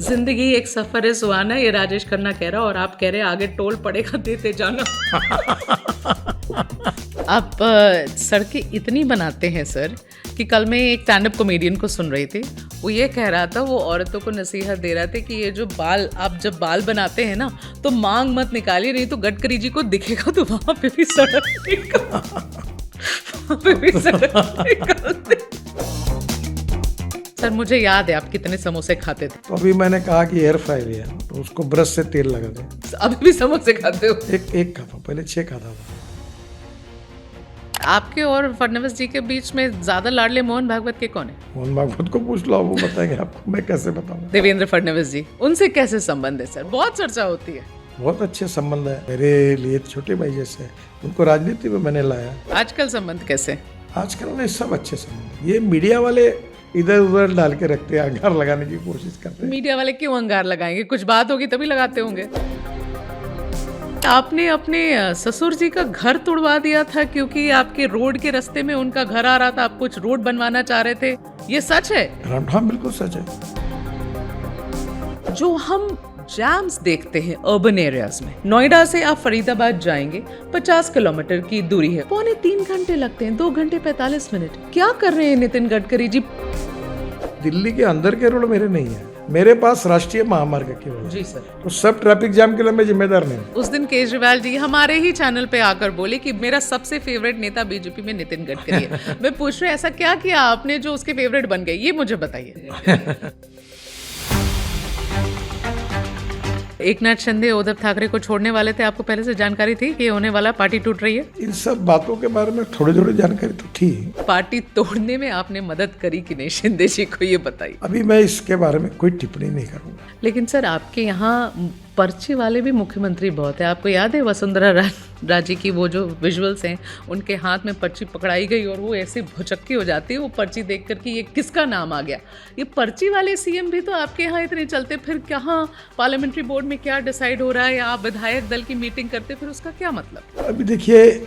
जिंदगी एक सफर है सुहाना, ये राजेश खन्ना कह रहा, और आप कह रहे हैं आगे टोल पड़ेगा देते जाना। आप सड़कें इतनी बनाते हैं सर कि कल मैं एक स्टैंड अप कॉमेडियन को सुन रही थी, वो ये कह रहा था, वो औरतों को नसीहत दे रहा था कि ये जो बाल, आप जब बाल बनाते हैं ना तो मांग मत निकालिए, नहीं तो गडकरी जी को दिखेगा तो वहाँ पे भी सड़क निकालते। सर मुझे याद है आप कितने समोसे खाते थे। तो अभी मैंने कहा कि एयर फ्राई लिया तो उसको ब्रश से तेल लगा दे। अभी भी समोसे खाते हो? एक खाता हूँ, पहले 6 खाता था। आपके और फडणवीस जी के बीच में ज्यादा लाडले मोहन भागवत के कौन है? मोहन भागवत को पूछ लो, वो बताएंगे आपको, मैं कैसे बताऊँ। देवेंद्र फडणवीस जी, उनसे कैसे संबंध है सर? बहुत चर्चा होती है। बहुत अच्छे संबंध है, मेरे लिए छोटे भाई जैसे। उनको राजनीति में मैंने लाया। आजकल संबंध कैसे? आजकल नहीं, सब अच्छे संबंध। ये मीडिया वाले इधर उधर डाल के रखते हैं, अंगार लगाने की कोशिश करते हैं। मीडिया वाले क्यों अंगार लगाएंगे? कुछ बात होगी तभी लगाते होंगे। आपने अपने ससुर जी का घर तुड़वा दिया था क्योंकि आपके रोड के रास्ते में उनका घर आ रहा था, आप कुछ रोड बनवाना चाह रहे थे, ये सच है? हाँ बिल्कुल सच है। जो हम जैम्स देखते हैं अर्बन एरियाज में, नोएडा से आप फरीदाबाद जाएंगे 50 किलोमीटर की दूरी है, 2.25 घंटे लगते हैं, 2 घंटे 45 मिनट। क्या कर रहे हैं नितिन गडकरी जी? दिल्ली के अंदर के रोड मेरे नहीं है, मेरे पास राष्ट्रीय महामार्ग केवल। जी सर। तो सब ट्रैफिक जाम के लिए मैं जिम्मेदार नहीं। उस दिन केजरीवाल जी हमारे ही चैनल पे आकर बोले कि मेरा सबसे फेवरेट नेता बीजेपी में नितिन गडकरी है। मैं पूछ रही हूँ ऐसा क्या किया आपने जो उसके फेवरेट बन गए, ये मुझे बताइए। एकनाथ शिंदे उद्धव ठाकरे को छोड़ने वाले थे, आपको पहले से जानकारी थी कि होने वाला, पार्टी टूट रही है? इन सब बातों के बारे में थोड़ी थोड़ी जानकारी तो थी। पार्टी तोड़ने में आपने मदद करी कि नहीं शिंदे जी को, ये बताइए। अभी मैं इसके बारे में कोई टिप्पणी नहीं करूंगा। लेकिन सर आपके यहाँ पर्ची वाले भी मुख्यमंत्री बहुत है। आपको याद है वसुंधरा राजे की वो जो विजुअल्स हैं, उनके हाथ में पर्ची पकड़ाई गई और वो ऐसे भुचक्की हो जाती है वो पर्ची देख कर कि ये किसका नाम आ गया। ये पर्ची वाले सीएम भी तो आपके यहाँ इतने चलते, फिर कहाँ पार्लियामेंट्री बोर्ड में क्या डिसाइड हो रहा है, या आप विधायक दल की मीटिंग करते, फिर उसका क्या मतलब? अभी देखिए,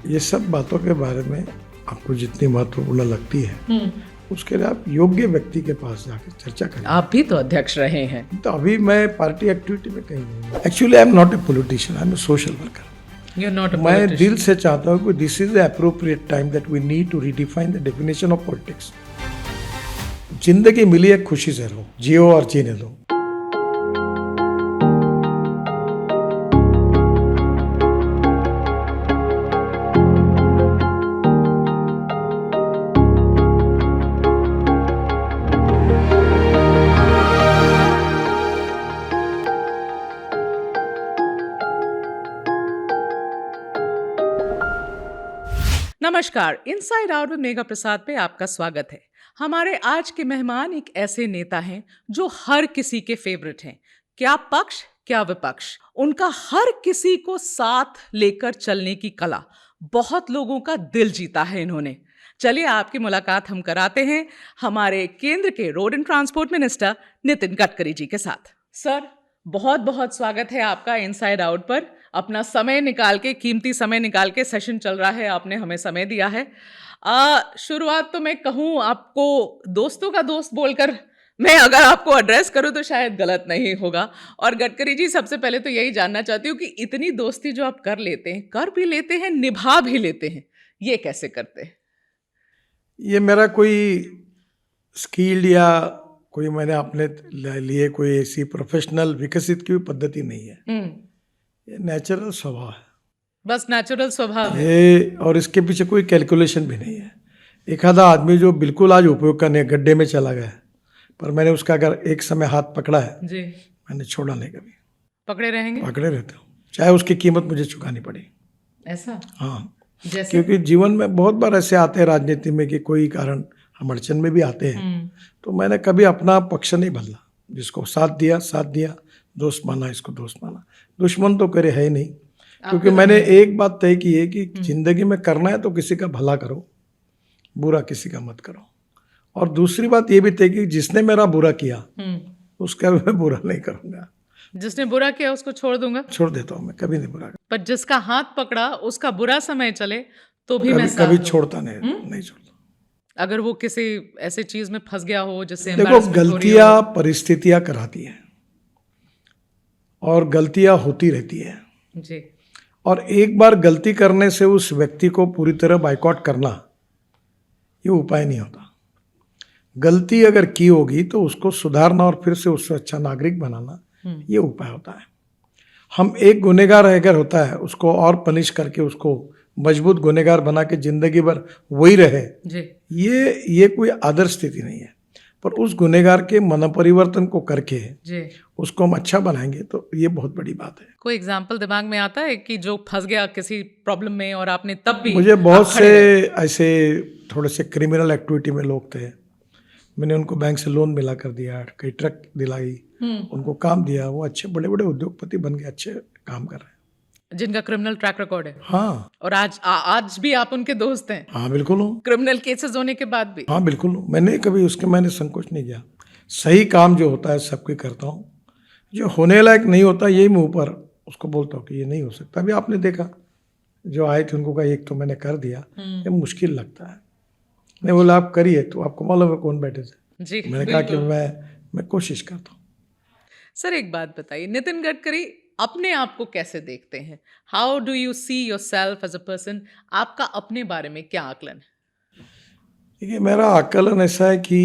ये सब बातों के बारे में आपको जितनी महत्वपूर्ण लगती है उसके लिए आप योग्य व्यक्ति के पास जाकर चर्चा करें। आप भी तो अध्यक्ष रहे हैं। तो अभी मैं पार्टी एक्टिविटी में कहीं नहीं हूँ। Actually I am not a politician, I am a social worker. मैं दिल से चाहता हूँ कि this is the appropriate time that we need to redefine the definition of politics. जिंदगी मिली है, खुशी से रहो, जियो और जीने दो। नमस्कार, इनसाइड आउट विद मेघा प्रसाद पे आपका स्वागत है। हमारे आज के मेहमान एक ऐसे नेता हैं जो हर किसी के फेवरेट हैं, क्या पक्ष क्या विपक्ष। उनका हर किसी को साथ लेकर चलने की कला, बहुत लोगों का दिल जीता है इन्होंने। चलिए आपकी मुलाकात हम कराते हैं हमारे केंद्र के road and transport minister Nitin Gadkari ji के साथ। सर बहुत बहुत स्वागत है आपका इनसाइड आउट पर। अपना समय निकाल के, कीमती समय निकाल के, सेशन चल रहा है, आपने हमें समय दिया है। शुरुआत तो मैं कहूँ आपको दोस्तों का दोस्त बोलकर मैं अगर आपको एड्रेस करूँ तो शायद गलत नहीं होगा। और गडकरी जी, सबसे पहले तो यही जानना चाहती हूँ कि इतनी दोस्ती जो आप कर लेते हैं, कर भी लेते हैं, निभा भी लेते हैं, ये कैसे करते हैं? ये मेरा कोई स्किल्ड या कोई मैंने अपने लिए कोई ऐसी प्रोफेशनल विकसित की पद्धति नहीं है। ये नेचुरल स्वभाव है, बस नेचुरल स्वभाव है ये, और इसके पीछे कोई कैलकुलेशन भी नहीं है। एक आधा आदमी जो बिल्कुल आज उपयोग करने गड्ढे में चला गया, पर मैंने उसका अगर एक समय हाथ पकड़ा है जी, मैंने छोड़ा नहीं कभी। पकड़े रहेंगे? पकड़े रहता हूँ, चाहे उसकी कीमत मुझे चुकानी पड़े। ऐसा? हाँ, क्योंकि जीवन में बहुत बार ऐसे आते हैं राजनीति में कि कोई कारण हम अड़चन में भी आते हैं, तो मैंने कभी अपना पक्ष नहीं बदला। जिसको साथ दिया, दोस्त माना, इसको दोस्त माना, दुश्मन तो करे है नहीं। क्योंकि मैंने एक बात तय की है कि जिंदगी में करना है तो किसी का भला करो, बुरा किसी का मत करो। और दूसरी बात ये भी तय की, जिसने मेरा बुरा किया उसका मैं बुरा नहीं करूंगा। जिसने बुरा किया उसको छोड़ दूंगा, छोड़ देता हूँ मैं, कभी नहीं बुरा। पर जिसका हाथ पकड़ा उसका बुरा समय चले तो भी मैं कभी छोड़ता नहीं छोड़ता। अगर वो किसी ऐसे चीज में फंस गया हो जिससे देखो, embarrassment हो रही गलतियां परिस्थितियां कराती हैं और गलतियां होती रहती है, हो। जी। और एक बार गलती करने से उस व्यक्ति को पूरी तरह बाइकआउट करना ये उपाय नहीं होता। गलती अगर की होगी तो उसको सुधारना और फिर से उससे अच्छा नागरिक बनाना ये उपाय होता है। हम एक गुनहगार अगर होता है उसको और पनिश करके उसको मजबूत गुनहगार बना के जिंदगी भर वही रहे, जी। ये कोई आदर्श स्थिति नहीं है। पर उस गुनहगार के मन परिवर्तन को करके जी। उसको हम अच्छा बनाएंगे तो ये बहुत बड़ी बात है। कोई एग्जाम्पल दिमाग में आता है कि जो फंस गया किसी प्रॉब्लम में और आपने तब भी मुझे बहुत आप खड़े से रहे? ऐसे थोड़े से क्रिमिनल एक्टिविटी में लोग थे, मैंने उनको बैंक से लोन मिला कर दिया, कई ट्रक दिलाई, उनको काम दिया, वो अच्छे बड़े बड़े उद्योगपति बन गए, अच्छे काम कर रहे हैं, जिनका क्रिमिनल ट्रैक रिकॉर्ड है। हाँ। और आज भी आप उनके दोस्त हैं? हाँ बिल्कुल हूँ। क्रिमिनल केसेस होने के बाद भी? हाँ बिल्कुल हूँ। मैंने संकोच नहीं किया। सही काम जो होता है सबके करता हूँ, जो होने लायक नहीं होता यही मुंह पर उसको बोलता हूँ कि ये नहीं हो सकता। अभी आपने देखा जो आए थे उनको कहा एक तो मैंने कर दिया, ये मुश्किल लगता है। मैं बोला आप करिए, तो आपको मालूम है कौन बैठे थे? जी, मैंने कहा कि मैं कोशिश करता हूँ। सर एक बात बताइए, नितिन गडकरी अपने आप को कैसे देखते हैं? How do you see yourself as a person? आपका अपने बारे में क्या आकलन है? देखिए, मेरा आकलन ऐसा है कि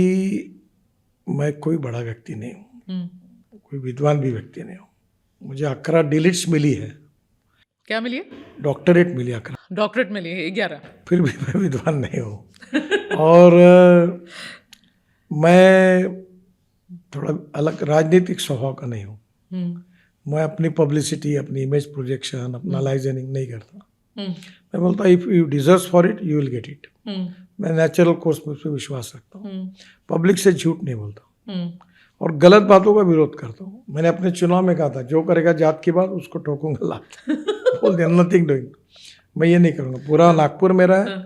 मैं कोई बड़ा व्यक्ति नहीं हूँ, कोई विद्वान भी व्यक्ति नहीं हूँ। मुझे 11 डिलीट्स मिली है। क्या मिली है? डॉक्टरेट मिली 11। डॉक्टरेट मिली है 11। फिर भी मैं विद्वान नहीं हूँ। और मैं थोड़ा अलग राजनीतिक स्वभाव का नहीं हूँ। मैं अपनी पब्लिसिटी, अपनी इमेज प्रोजेक्शन, अपना लाइजनिंग नहीं करता। मैं बोलता if you deserve for it you will get it. मैं नेचुरल कोर्स में उस पर विश्वास रखता हूँ, पब्लिक से झूठ नहीं बोलता और गलत बातों का विरोध करता हूँ। मैंने अपने चुनाव में कहा था जो करेगा जात की बात उसको ठोकूंगा लात। बोल दिया नथिंग डूइंग। मैं ये नहीं करूँगा। पूरा नागपुर मेरा है,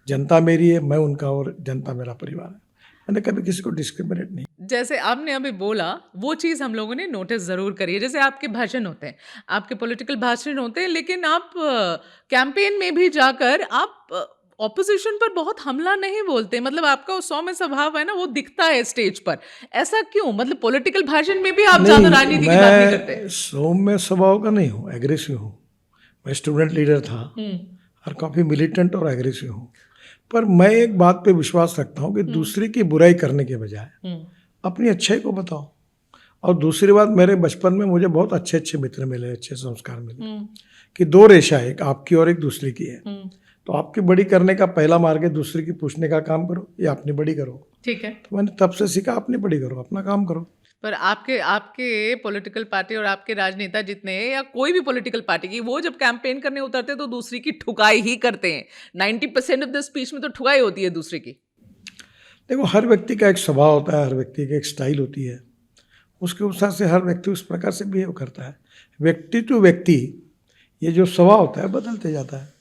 जनता मेरी है, मैं उनका और जनता मेरा परिवार है। मैंने कभी किसी को डिस्क्रिमिनेट नहीं। जैसे आपने अभी बोला वो चीज़ हम लोगों ने नोटिस ज़रूर करी है। जैसे आपके भाषण होते हैं, आपके पॉलिटिकल भाषण होते हैं, लेकिन आप कैंपेन में भी जाकर आप ऑपोजिशन पर बहुत हमला नहीं बोलते। मतलब आपका उस सौम्य स्वभाव है ना, वो दिखता है स्टेज पर। ऐसा क्यों? मतलब पॉलिटिकल भाषण में भी आप ज़्यादा राजनीति की बात नहीं करते? मैं सौम्य स्वभाव का नहीं हूँ, एग्रेसिव हूँ। मैं स्टूडेंट लीडर था और काफ़ी मिलिटेंट और एग्रेसिव हूँ। पर मैं एक बात पे विश्वास रखता हूँ कि दूसरे की बुराई करने के बजाय अपनी अच्छाई को बताओ। और दूसरी बात, मेरे बचपन में मुझे बहुत अच्छे अच्छे मित्र मिले, अच्छे संस्कार मिले कि दो रेशा है, एक आपकी और एक दूसरी की है। तो आपकी बड़ी करने का पहला मार्ग है दूसरे की पूछने का काम करो या अपनी बड़ी करो। ठीक है। तो मैंने तब से सीखा अपनी बड़ी करो, अपना काम करो। पर आपके पॉलिटिकल पार्टी और आपके राजनेता जितने या कोई भी पॉलिटिकल पार्टी की, वो जब कैंपेन करने उतरते हैं तो दूसरी की ठुकाई ही करते हैं। 90% ऑफ द स्पीच में तो ठुकाई होती है दूसरे की। देखो, हर व्यक्ति का एक स्वभाव होता है, हर व्यक्ति की एक स्टाइल होती है, उसके हिसाब से हर व्यक्ति उस प्रकार से बिहेव करता है। व्यक्ति टू व्यक्ति ये जो स्वभाव होता है बदलते जाता है।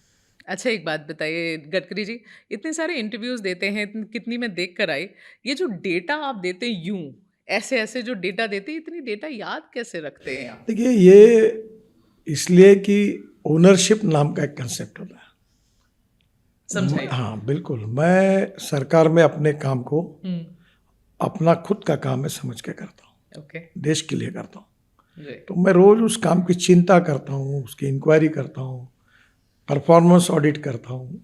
अच्छा एक बात बताइए गडकरी जी, इतने सारे इंटरव्यूज देते हैं, कितनी में देख कर आई, ये जो डेटा आप देते हैं यूं ऐसे ऐसे जो डेटा देते हैं, इतनी डेटा याद कैसे रखते हैं आप? देखिए, ये इसलिए कि ओनरशिप नाम का एक कंसेप्ट होता है। समझाइए। हाँ बिल्कुल। मैं सरकार में अपने काम को अपना खुद का काम है समझ के करता हूँ। ओके। देश के लिए करता हूँ। जी। तो मैं रोज उस काम की चिंता करता हूँ, उसकी इंक्वायरी करता हूँ, परफॉर्मेंस ऑडिट करता हूँ।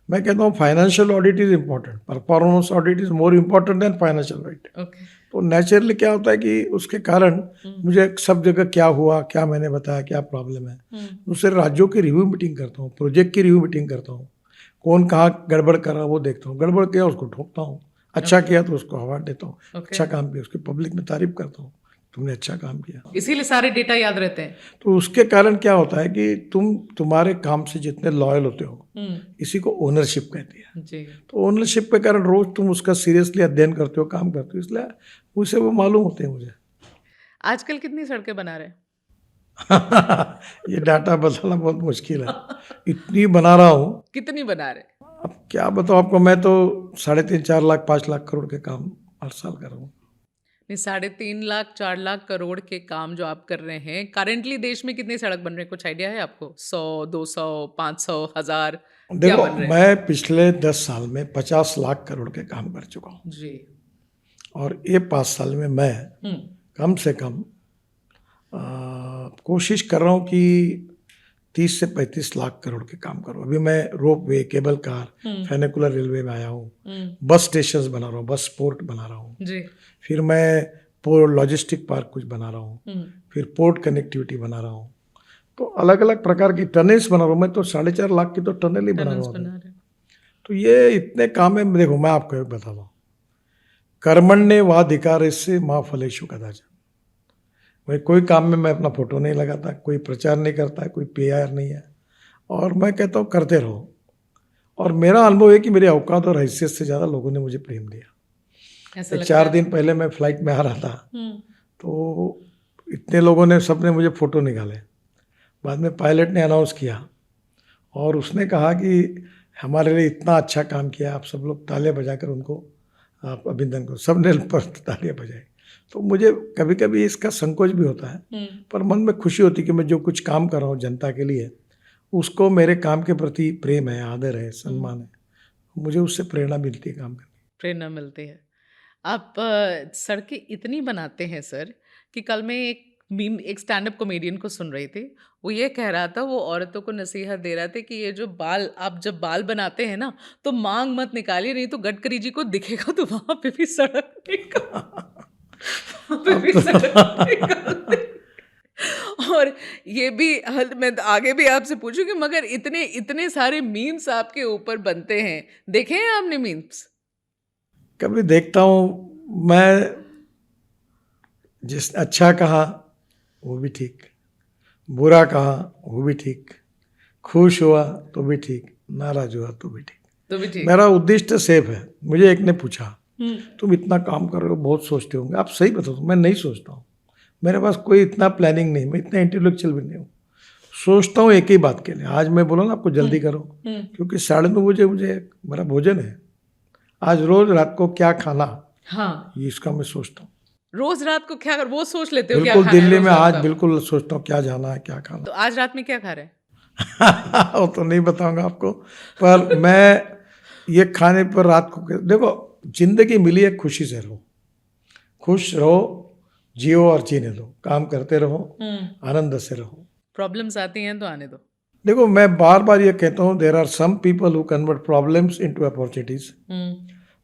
मैं कहता हूँ financial audit is important, performance audit is more important then financial audit. Okay. तो नेचुरली क्या होता है कि उसके कारण मुझे सब जगह क्या हुआ, क्या मैंने बताया, क्या प्रॉब्लम है, दूसरे राज्यों की रिव्यू मीटिंग करता हूँ, प्रोजेक्ट की रिव्यू मीटिंग करता हूँ, कौन कहाँ गड़बड़ कर रहा है वो देखता हूँ, गड़बड़ किया उसको ठोकता हूँ, अच्छा किया तो उसको अवार्ड देता हूँ, अच्छा काम किया उसकी पब्लिक में तारीफ करता हूँ, तुमने अच्छा काम किया। इसीलिए सारे डेटा याद रहते हैं। तो उसके कारण क्या होता है कि तुम्हारे काम से जितने लॉयल होते हो, इसी को ओनरशिप कहती है जी। तो ओनरशिप के कारण रोज तुम उसका सीरियसली अध्ययन करते हो, काम करते हो, इसलिए उसे वो मालूम होते हैं मुझे। आजकल कितनी सड़कें बना रहे हैं? ये डाटा बताना बहुत मुश्किल है। इतनी बना रहा हूँ। कितनी बना रहे? अब क्या बताऊँ आपको, मैं तो 3.5-4 लाख 5 लाख करोड़ के काम हर साल कर रहा हूँ। नहीं, 3.5 लाख 4 लाख करोड़ के काम जो आप कर रहे हैं, करेंटली देश में कितनी सड़क बन रहे हैं, कुछ आइडिया है आपको? 100, 200, 500, 1000 क्या देखो, बन रहे हैं? मैं पिछले 10 साल में 50 लाख करोड़ के काम कर चुका हूँ, जी। और ये 5 साल में मैं कम से कम कोशिश कर रहा हूँ कि 30 से 35 लाख करोड़ के काम करूँ। अभी मैं रोप वे, केबल कार, फेनिकुलर रेलवे में आया हूँ, बस स्टेशंस बना रहा हूँ, बस पोर्ट बना रहा हूँ, जी। फिर मैं पोर्ट लॉजिस्टिक पार्क कुछ बना रहा हूँ, फिर पोर्ट कनेक्टिविटी बना रहा हूँ, तो अलग अलग प्रकार की टनल्स बना रहा हूँ। मैं तो 4.5 लाख की तो टनल ही बना रहा हूँ। तो ये इतने काम है। देखो, मैं आपको एक बताता हूँ, कर्मण्ये वाधिकारस्ते मा फलेषु कदाचन। भाई, कोई काम में मैं अपना फोटो नहीं लगाता, कोई प्रचार नहीं करता है, कोई PR नहीं है, और मैं कहता हूँ करते रहो। और मेरा अनुभव है कि मेरी औकात और हैसियत से ज़्यादा लोगों ने मुझे प्रेम दिया। 4 दिन पहले मैं फ्लाइट में आ रहा था, तो इतने लोगों ने, सबने मुझे फ़ोटो निकाले। बाद में पायलट ने अनाउंस किया और उसने कहा कि हमारे लिए इतना अच्छा काम किया, आप सब लोग तालियां बजाकर उनको आप अभिनंदन करो। सब ने पर तालियां बजाई। तो मुझे कभी कभी इसका संकोच भी होता है, पर मन में खुशी होती है कि मैं जो कुछ काम कर रहा हूँ जनता के लिए, उसको मेरे काम के प्रति प्रेम है, आदर है, सम्मान है, मुझे उससे प्रेरणा मिलती है काम करने की। प्रेरणा मिलती है। आप सड़कें इतनी बनाते हैं सर कि कल मैं एक स्टैंड अप कॉमेडियन को सुन रही थी। वो ये कह रहा था, वो औरतों को नसीहत दे रहा था कि ये जो बाल, आप जब बाल बनाते हैं ना, तो मांग मत निकालिए, नहीं तो गडकरी जी को दिखेगा तो वहां पे भी सड़क निकाल और ये भी मैं आगे भी आपसे पूछूंगी, मगर इतने इतने सारे मीम्स आपके ऊपर बनते हैं, देखे हैं आपने मीम्स? कभी देखता हूँ मैं, जिस अच्छा कहा वो भी ठीक, बुरा कहा वो भी ठीक, खुश हुआ तो भी ठीक, नाराज हुआ तो भी ठीक। मेरा उद्देश्य सेफ है। मुझे एक ने पूछा, तुम इतना काम कर रहे हो, बहुत सोचते होंगे। आप सही बताओ, मैं नहीं सोचता हूँ, मेरे पास कोई इतना प्लानिंग नहीं, मैं इतना इंटेलेक्चुअल भी नहीं हूँ। सोचता हूँ एक ही बात के लिए, आज मैं बोला ना आपको जल्दी करो, क्योंकि 9:30 बजे मुझे मेरा भोजन है। आज रोज रात को क्या खाना, हाँ, इसका मैं सोचता हूँ। रोज रात को क्या, वो सोच लेते हो क्या बिल्कुल, खाना है दिल्ली रोज में रात आज का? बिल्कुल सोचता हूँ क्या जाना है, क्या खाना। तो आज रात में क्या खा रहे हैं? वो तो नहीं बताऊंगा आपको, पर मैं ये खाने पर रात को, देखो, जिंदगी मिली है, खुशी से रहो, खुश रहो, जियो और जीने दो, काम करते रहो, आनंद से रहो। प्रॉब्लम्स आती हैं तो आने दो। देखो, मैं बार बार ये कहता हूँ, there are some people who convert problems into opportunities,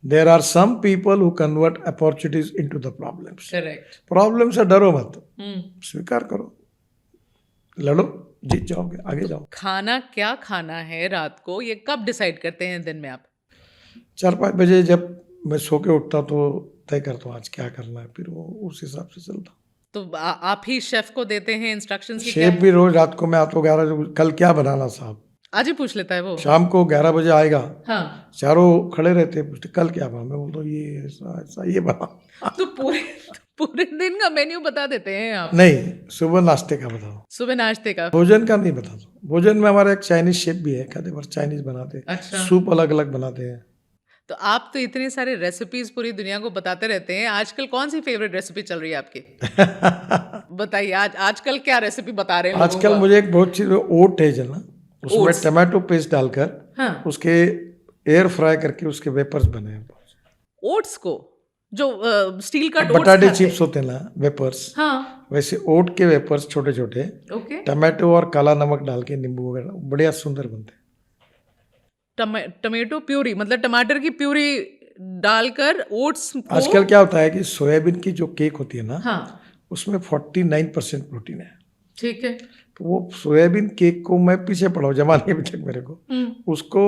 there are some people who convert opportunities into the problems. Correct. Problem से डरो मत, स्वीकार करो, लड़ो, जीत जाओगे, आगे जाओ। खाना क्या खाना है रात को, ये कब डिसाइड करते हैं दिन में आप? 4-5 बजे जब मैं सो के उठता तो तय करता हूँ आज क्या करना है, फिर वो उस हिसाब से चलता। तो आप ही शेफ को देते हैं इंस्ट्रक्शंस की? शेफ भी रोज रात को मैं आता हूँ 11 बजे, कल क्या बनाना साहब, आज ही पूछ लेता है वो? शाम को 11 बजे आएगा। हाँ। चारों खड़े रहते हैं, पूछते कल क्या बना, मैं बोलता हूँ ये ऐसा ऐसा ये बना। तो पूरे दिन का मेन्यू बता देते हैं आप? नहीं, सुबह नाश्ते का बताओ। सुबह नाश्ते का? भोजन का नहीं बताता। भोजन में हमारा एक चाइनीज शेफ भी है, कहते पर चाइनीज बनाते हैं। अच्छा। सूप अलग अलग बनाते हैं। तो आप तो इतने सारे रेसिपीज पूरी दुनिया को बताते रहते हैं, आजकल कौन सी फेवरेट रेसिपी चल रही है आपकी? बताइए, आजकल क्या रेसिपी बता रहे हैं लोगों आजकल को? मुझे एक बहुत चीज ओट है ना, उसमें टमाटो पेस्ट डालकर, हाँ, उसके एयर फ्राई करके उसके वेपर्स बने हैं। ओट्स को, जो स्टील का बटाटे चिप्स होते हैं ना, वेपर्स, हाँ, वैसे ओट के वेपर्स छोटे छोटे, ओके। टमाटो और काला नमक डाल के, नींबू वगैरह, बढ़िया सुंदर बनते हैं। टमाटो प्यूरी, मतलब टमाटर की प्यूरी डालकर ओट्स को। आजकल क्या होता है कि सोयाबीन की जो केक होती है ना, हाँ, उसमें 49% प्रोटीन है। ठीक है। तो वो सोयाबीन केक को मैं पीछे पड़ा हूँ जमाने अभी तक मेरे को, उसको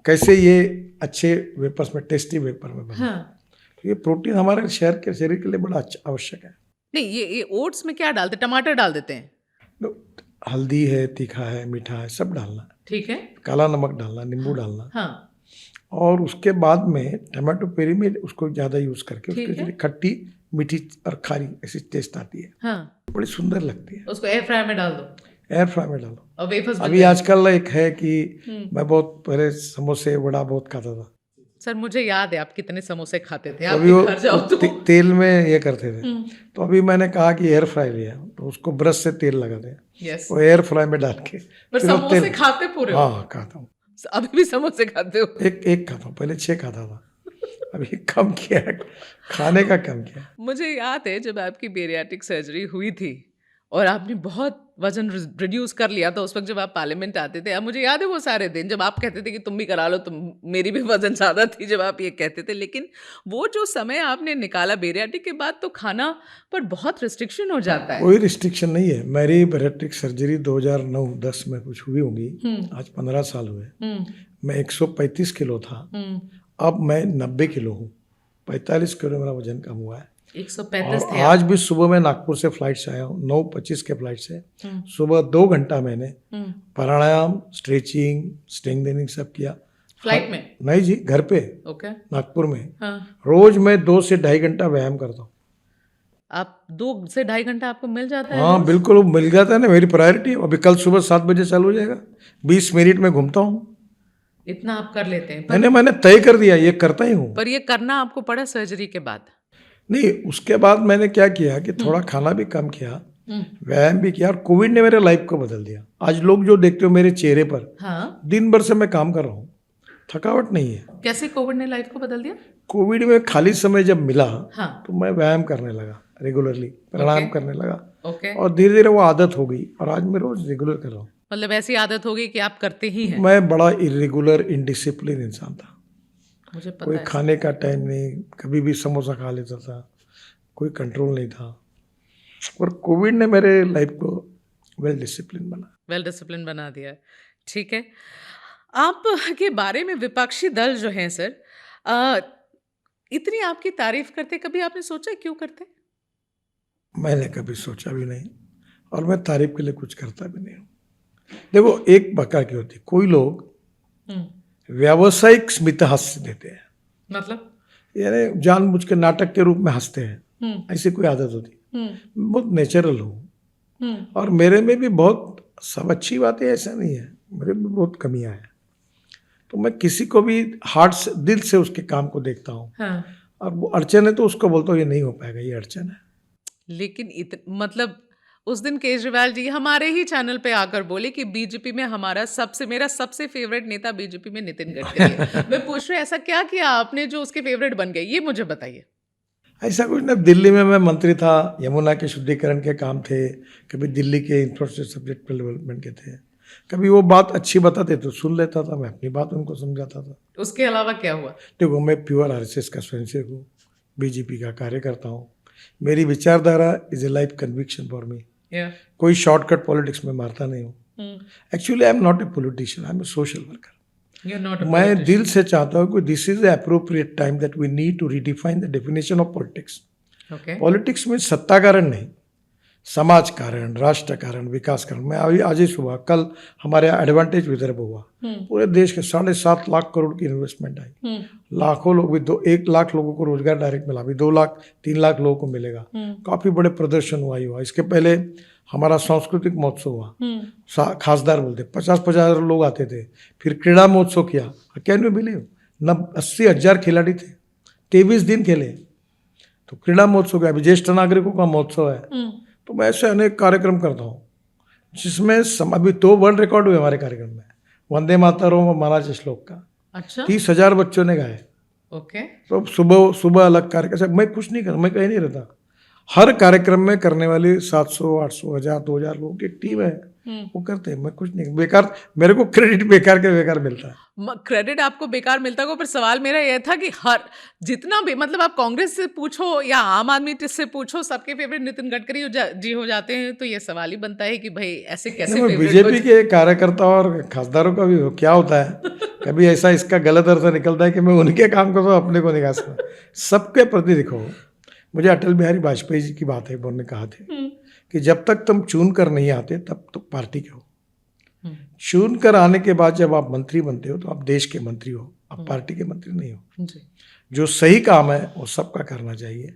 कैसे ये अच्छे वेपर्स में, टेस्टी वेपर में बना। हाँ। तो ये प्रोटीन हमारे शरीर के लिए बड़ा अच्छा आवश्यक है। नहीं, ये ओट्स में क्या डालते, टमाटर डाल देते हैं? तो हल्दी है, तीखा है, मीठा है, सब डालना, ठीक है। काला नमक डालना, नींबू डालना। हाँ। और उसके बाद में टमाटो प्यूरी में उसको ज़्यादा यूज करके उसके खट्टी, मीठी और खारी ऐसी टेस्ट आती है। हाँ। बड़ी सुंदर लगती है। उसको एयर फ्राई में डाल दो। एयर फ्राई में डालो। और वेफर्स अभी आजकल एक है कि मैं बहुत पहले समोसे वड़ा बहुत खाता था। सर मुझे याद है आप कितने समोसे खाते थे, अभी आप वो घर जाओ तो तेल में ये करते थे। तो अभी मैंने कहा कि एयर फ्राई लिया, तो उसको ब्रश से तेल लगा दे, यस, वो एयर फ्राई में डाल के पर फिर वो समोसे खाते पूरे हो? हाँ खाता हूँ। अभी भी समोसे खाते हो? एक खाता हूँ, पहले 6 खाता था, अभी कम किया है, खाने का कम किया। मुझे याद है जब आपकी बेरियाट्रिक सर्जरी हुई थी और आपने बहुत वजन रिड्यूस कर लिया था उस वक्त जब आप पार्लियामेंट आते थे। अब मुझे याद है वो सारे दिन जब आप कहते थे कि तुम भी करा लो, तुम मेरी भी वजन ज़्यादा थी जब आप ये कहते थे, लेकिन वो जो समय आपने निकाला बेरियाट्रिक के बाद तो खाना पर बहुत रिस्ट्रिक्शन हो जाता है। कोई रिस्ट्रिक्शन नहीं है। मेरी बेरियाट्रिक सर्जरी 2009-10 में कुछ हुई होगी, आज 15 साल हुए। मैं 135 किलो था, अब मैं 90 किलो हूँ, 45 किलो मेरा वजन कम हुआ है। 135 और थे आज भी सुबह मैं नागपुर से फ्लाइट से आया हूँ, 9:25 के फ्लाइट से। सुबह 2 घंटा मैंने प्राणायाम, स्ट्रेचिंग, स्ट्रेंथनिंग सब किया। फ्लाइट में? नहीं जी, घर पे, ओके, नागपुर में। हाँ। रोज मैं 2 से 2.5 घंटा व्यायाम करता हूँ। आप 2 से 2.5 घंटा आपको मिल जाता है? हाँ बिल्कुल, वो मिल जाता है ना, मेरी प्रायोरिटी। अभी कल सुबह 7 बजे चालू हो जाएगा, 20 मिनट में घूमता हूँ। इतना आप कर लेते हैं? मैंने तय कर दिया, ये करता ही हूँ। पर ये करना आपको पड़ा सर्जरी के बाद? नहीं, उसके बाद मैंने क्या किया कि थोड़ा खाना भी कम किया, व्यायाम भी किया, और कोविड ने मेरे लाइफ को बदल दिया। आज लोग जो देखते हो मेरे चेहरे पर, हाँ, दिन भर से मैं काम कर रहा हूँ, थकावट नहीं है। कैसे कोविड ने लाइफ को बदल दिया? कोविड में खाली समय जब मिला, हाँ, तो मैं व्यायाम करने लगा, रेगुलरली प्राणायाम करने लगा, ओके, और धीरे धीरे वो आदत हो गई, और आज मैं रोज रेगुलर कर रहा हूँ। मतलब ऐसी आदत हो गई कि आप करते ही हैं? मैं बड़ा इरेगुलर, इनडिसिप्लिन इंसान था। मुझे पता कोई है। खाने का टाइम नहीं, कभी भी समोसा खा लेता था, कोई कंट्रोल नहीं था। और कोविड ने मेरे लाइफ को वेल डिसिप्लिन बना दिया। ठीक है, आप के बारे में विपक्षी दल जो हैं सर, इतनी आपकी तारीफ करते, कभी आपने सोचा क्यों करते? मैंने कभी सोचा भी नहीं, और मैं तारीफ के लिए कुछ करता भी नहीं हूँ। देखो, एक प्रकार की होती, कोई लोग व्यावसायिक स्मित हास्य देते हैं, मतलब यानी जानबूझ के नाटक के रूप में हंसते हैं, ऐसी कोई आदत होती। बहुत नेचुरल हूँ, और मेरे में भी बहुत सब अच्छी बातें, ऐसा नहीं है, मेरे में बहुत कमियां हैं। तो मैं किसी को भी हार्ट से, दिल से उसके काम को देखता हूँ। हाँ। और वो अड़चन है तो उसको बोलता हूँ ये नहीं हो पाएगा, ये अड़चन है। लेकिन मतलब उस दिन केजरीवाल जी हमारे ही चैनल पे आकर बोले कि बीजेपी में मेरा सबसे फेवरेट नेता बीजेपी में नितिन गडकरी है। मैं पूछ रही हूँ ऐसा क्या किया आपने जो उसके फेवरेट बन गए, ये मुझे बताइए। ऐसा कुछ नहीं, दिल्ली में मैं मंत्री था, यमुना के शुद्धिकरण के काम थे, कभी दिल्ली के इंफ्रास्ट्रक्चर सब्जेक्ट डेवलपमेंट के थे, कभी वो बात अच्छी बताते तो सुन लेता था, मैं अपनी बात उनको समझाता था। उसके अलावा क्या हुआ? देखो, मैं प्योर आरएसएस का स्वयंसेवक हूँ, बीजेपी का कार्यकर्ता हूँ। मेरी विचारधारा is a life conviction for me. कोई शॉर्टकट पॉलिटिक्स में मारता नहीं हूँ। Actually I am not a politician, I am a social worker. मैं दिल से चाहता हूँ कि this is the appropriate time that we need to redefine the definition of politics. Politics में सत्ता कारण नहीं, समाज कारण, राष्ट्र कारण, विकास कारण। मैं अभी आज ही सुबह, कल हमारे यहाँ एडवांटेज विदर्भ हुआ, पूरे देश के 7.5 लाख करोड़ की इन्वेस्टमेंट आई, लाखों लोग भी, 1 लाख लोगों को रोजगार डायरेक्ट मिला, अभी 2 लाख 3 लाख लोगों को मिलेगा। काफी बड़े प्रदर्शन हुआ। इसके पहले हमारा सांस्कृतिक महोत्सव हुआ, खासदार बोलते 50,000 लोग आते थे। फिर क्रीड़ा महोत्सव किया, कैन यू बिलीव, 80,000 खिलाड़ी थे, 23 दिन खेले। तो क्रीड़ा महोत्सव का, अभी ज्येष्ठ नागरिकों का महोत्सव है। तो मैं ऐसे अनेक कार्यक्रम करता हूँ, जिसमें अभी 2 वर्ल्ड रिकॉर्ड हुए हमारे कार्यक्रम में, वंदे मातरम और महाराज श्लोक का। अच्छा, 30,000 बच्चों ने गाए। ओके। तो सुबह अलग कार्यक्रम, मैं कुछ नहीं करता, मैं कहीं नहीं रहता। हर कार्यक्रम में करने वाली 700, 800, 1000, 2000 लोगों की टीम है, वो करते हैं, मैं कुछ नहीं। बेकार, मेरे को क्रेडिट बेकार के बेकार मिलता है। क्रेडिट आपको बेकार मिलता है, पर सवाल मेरा यह था कि जितना भी, मतलब आप कांग्रेस से पूछो या आम आदमी से पूछो, सबके फेवरेट नितिन गडकरी जी हो जाते हैं। तो ये सवाल ही बनता है कि भाई ऐसे कैसे? बीजेपी के कार्यकर्ता और खासदारों का भी क्या होता है, कभी ऐसा इसका गलत अर्थ निकलता है कि मैं उनके काम को तो अपने को नहीं कहा सकता। सबके प्रति देखो, मुझे अटल बिहारी वाजपेयी जी की बात है, उन्होंने कहा थे कि जब तक तुम चुन कर नहीं आते तब तो पार्टी के हो, चुन कर आने के बाद जब आप मंत्री बनते हो तो आप देश के मंत्री हो, आप पार्टी के मंत्री नहीं हो। जो सही काम है वो सबका करना चाहिए,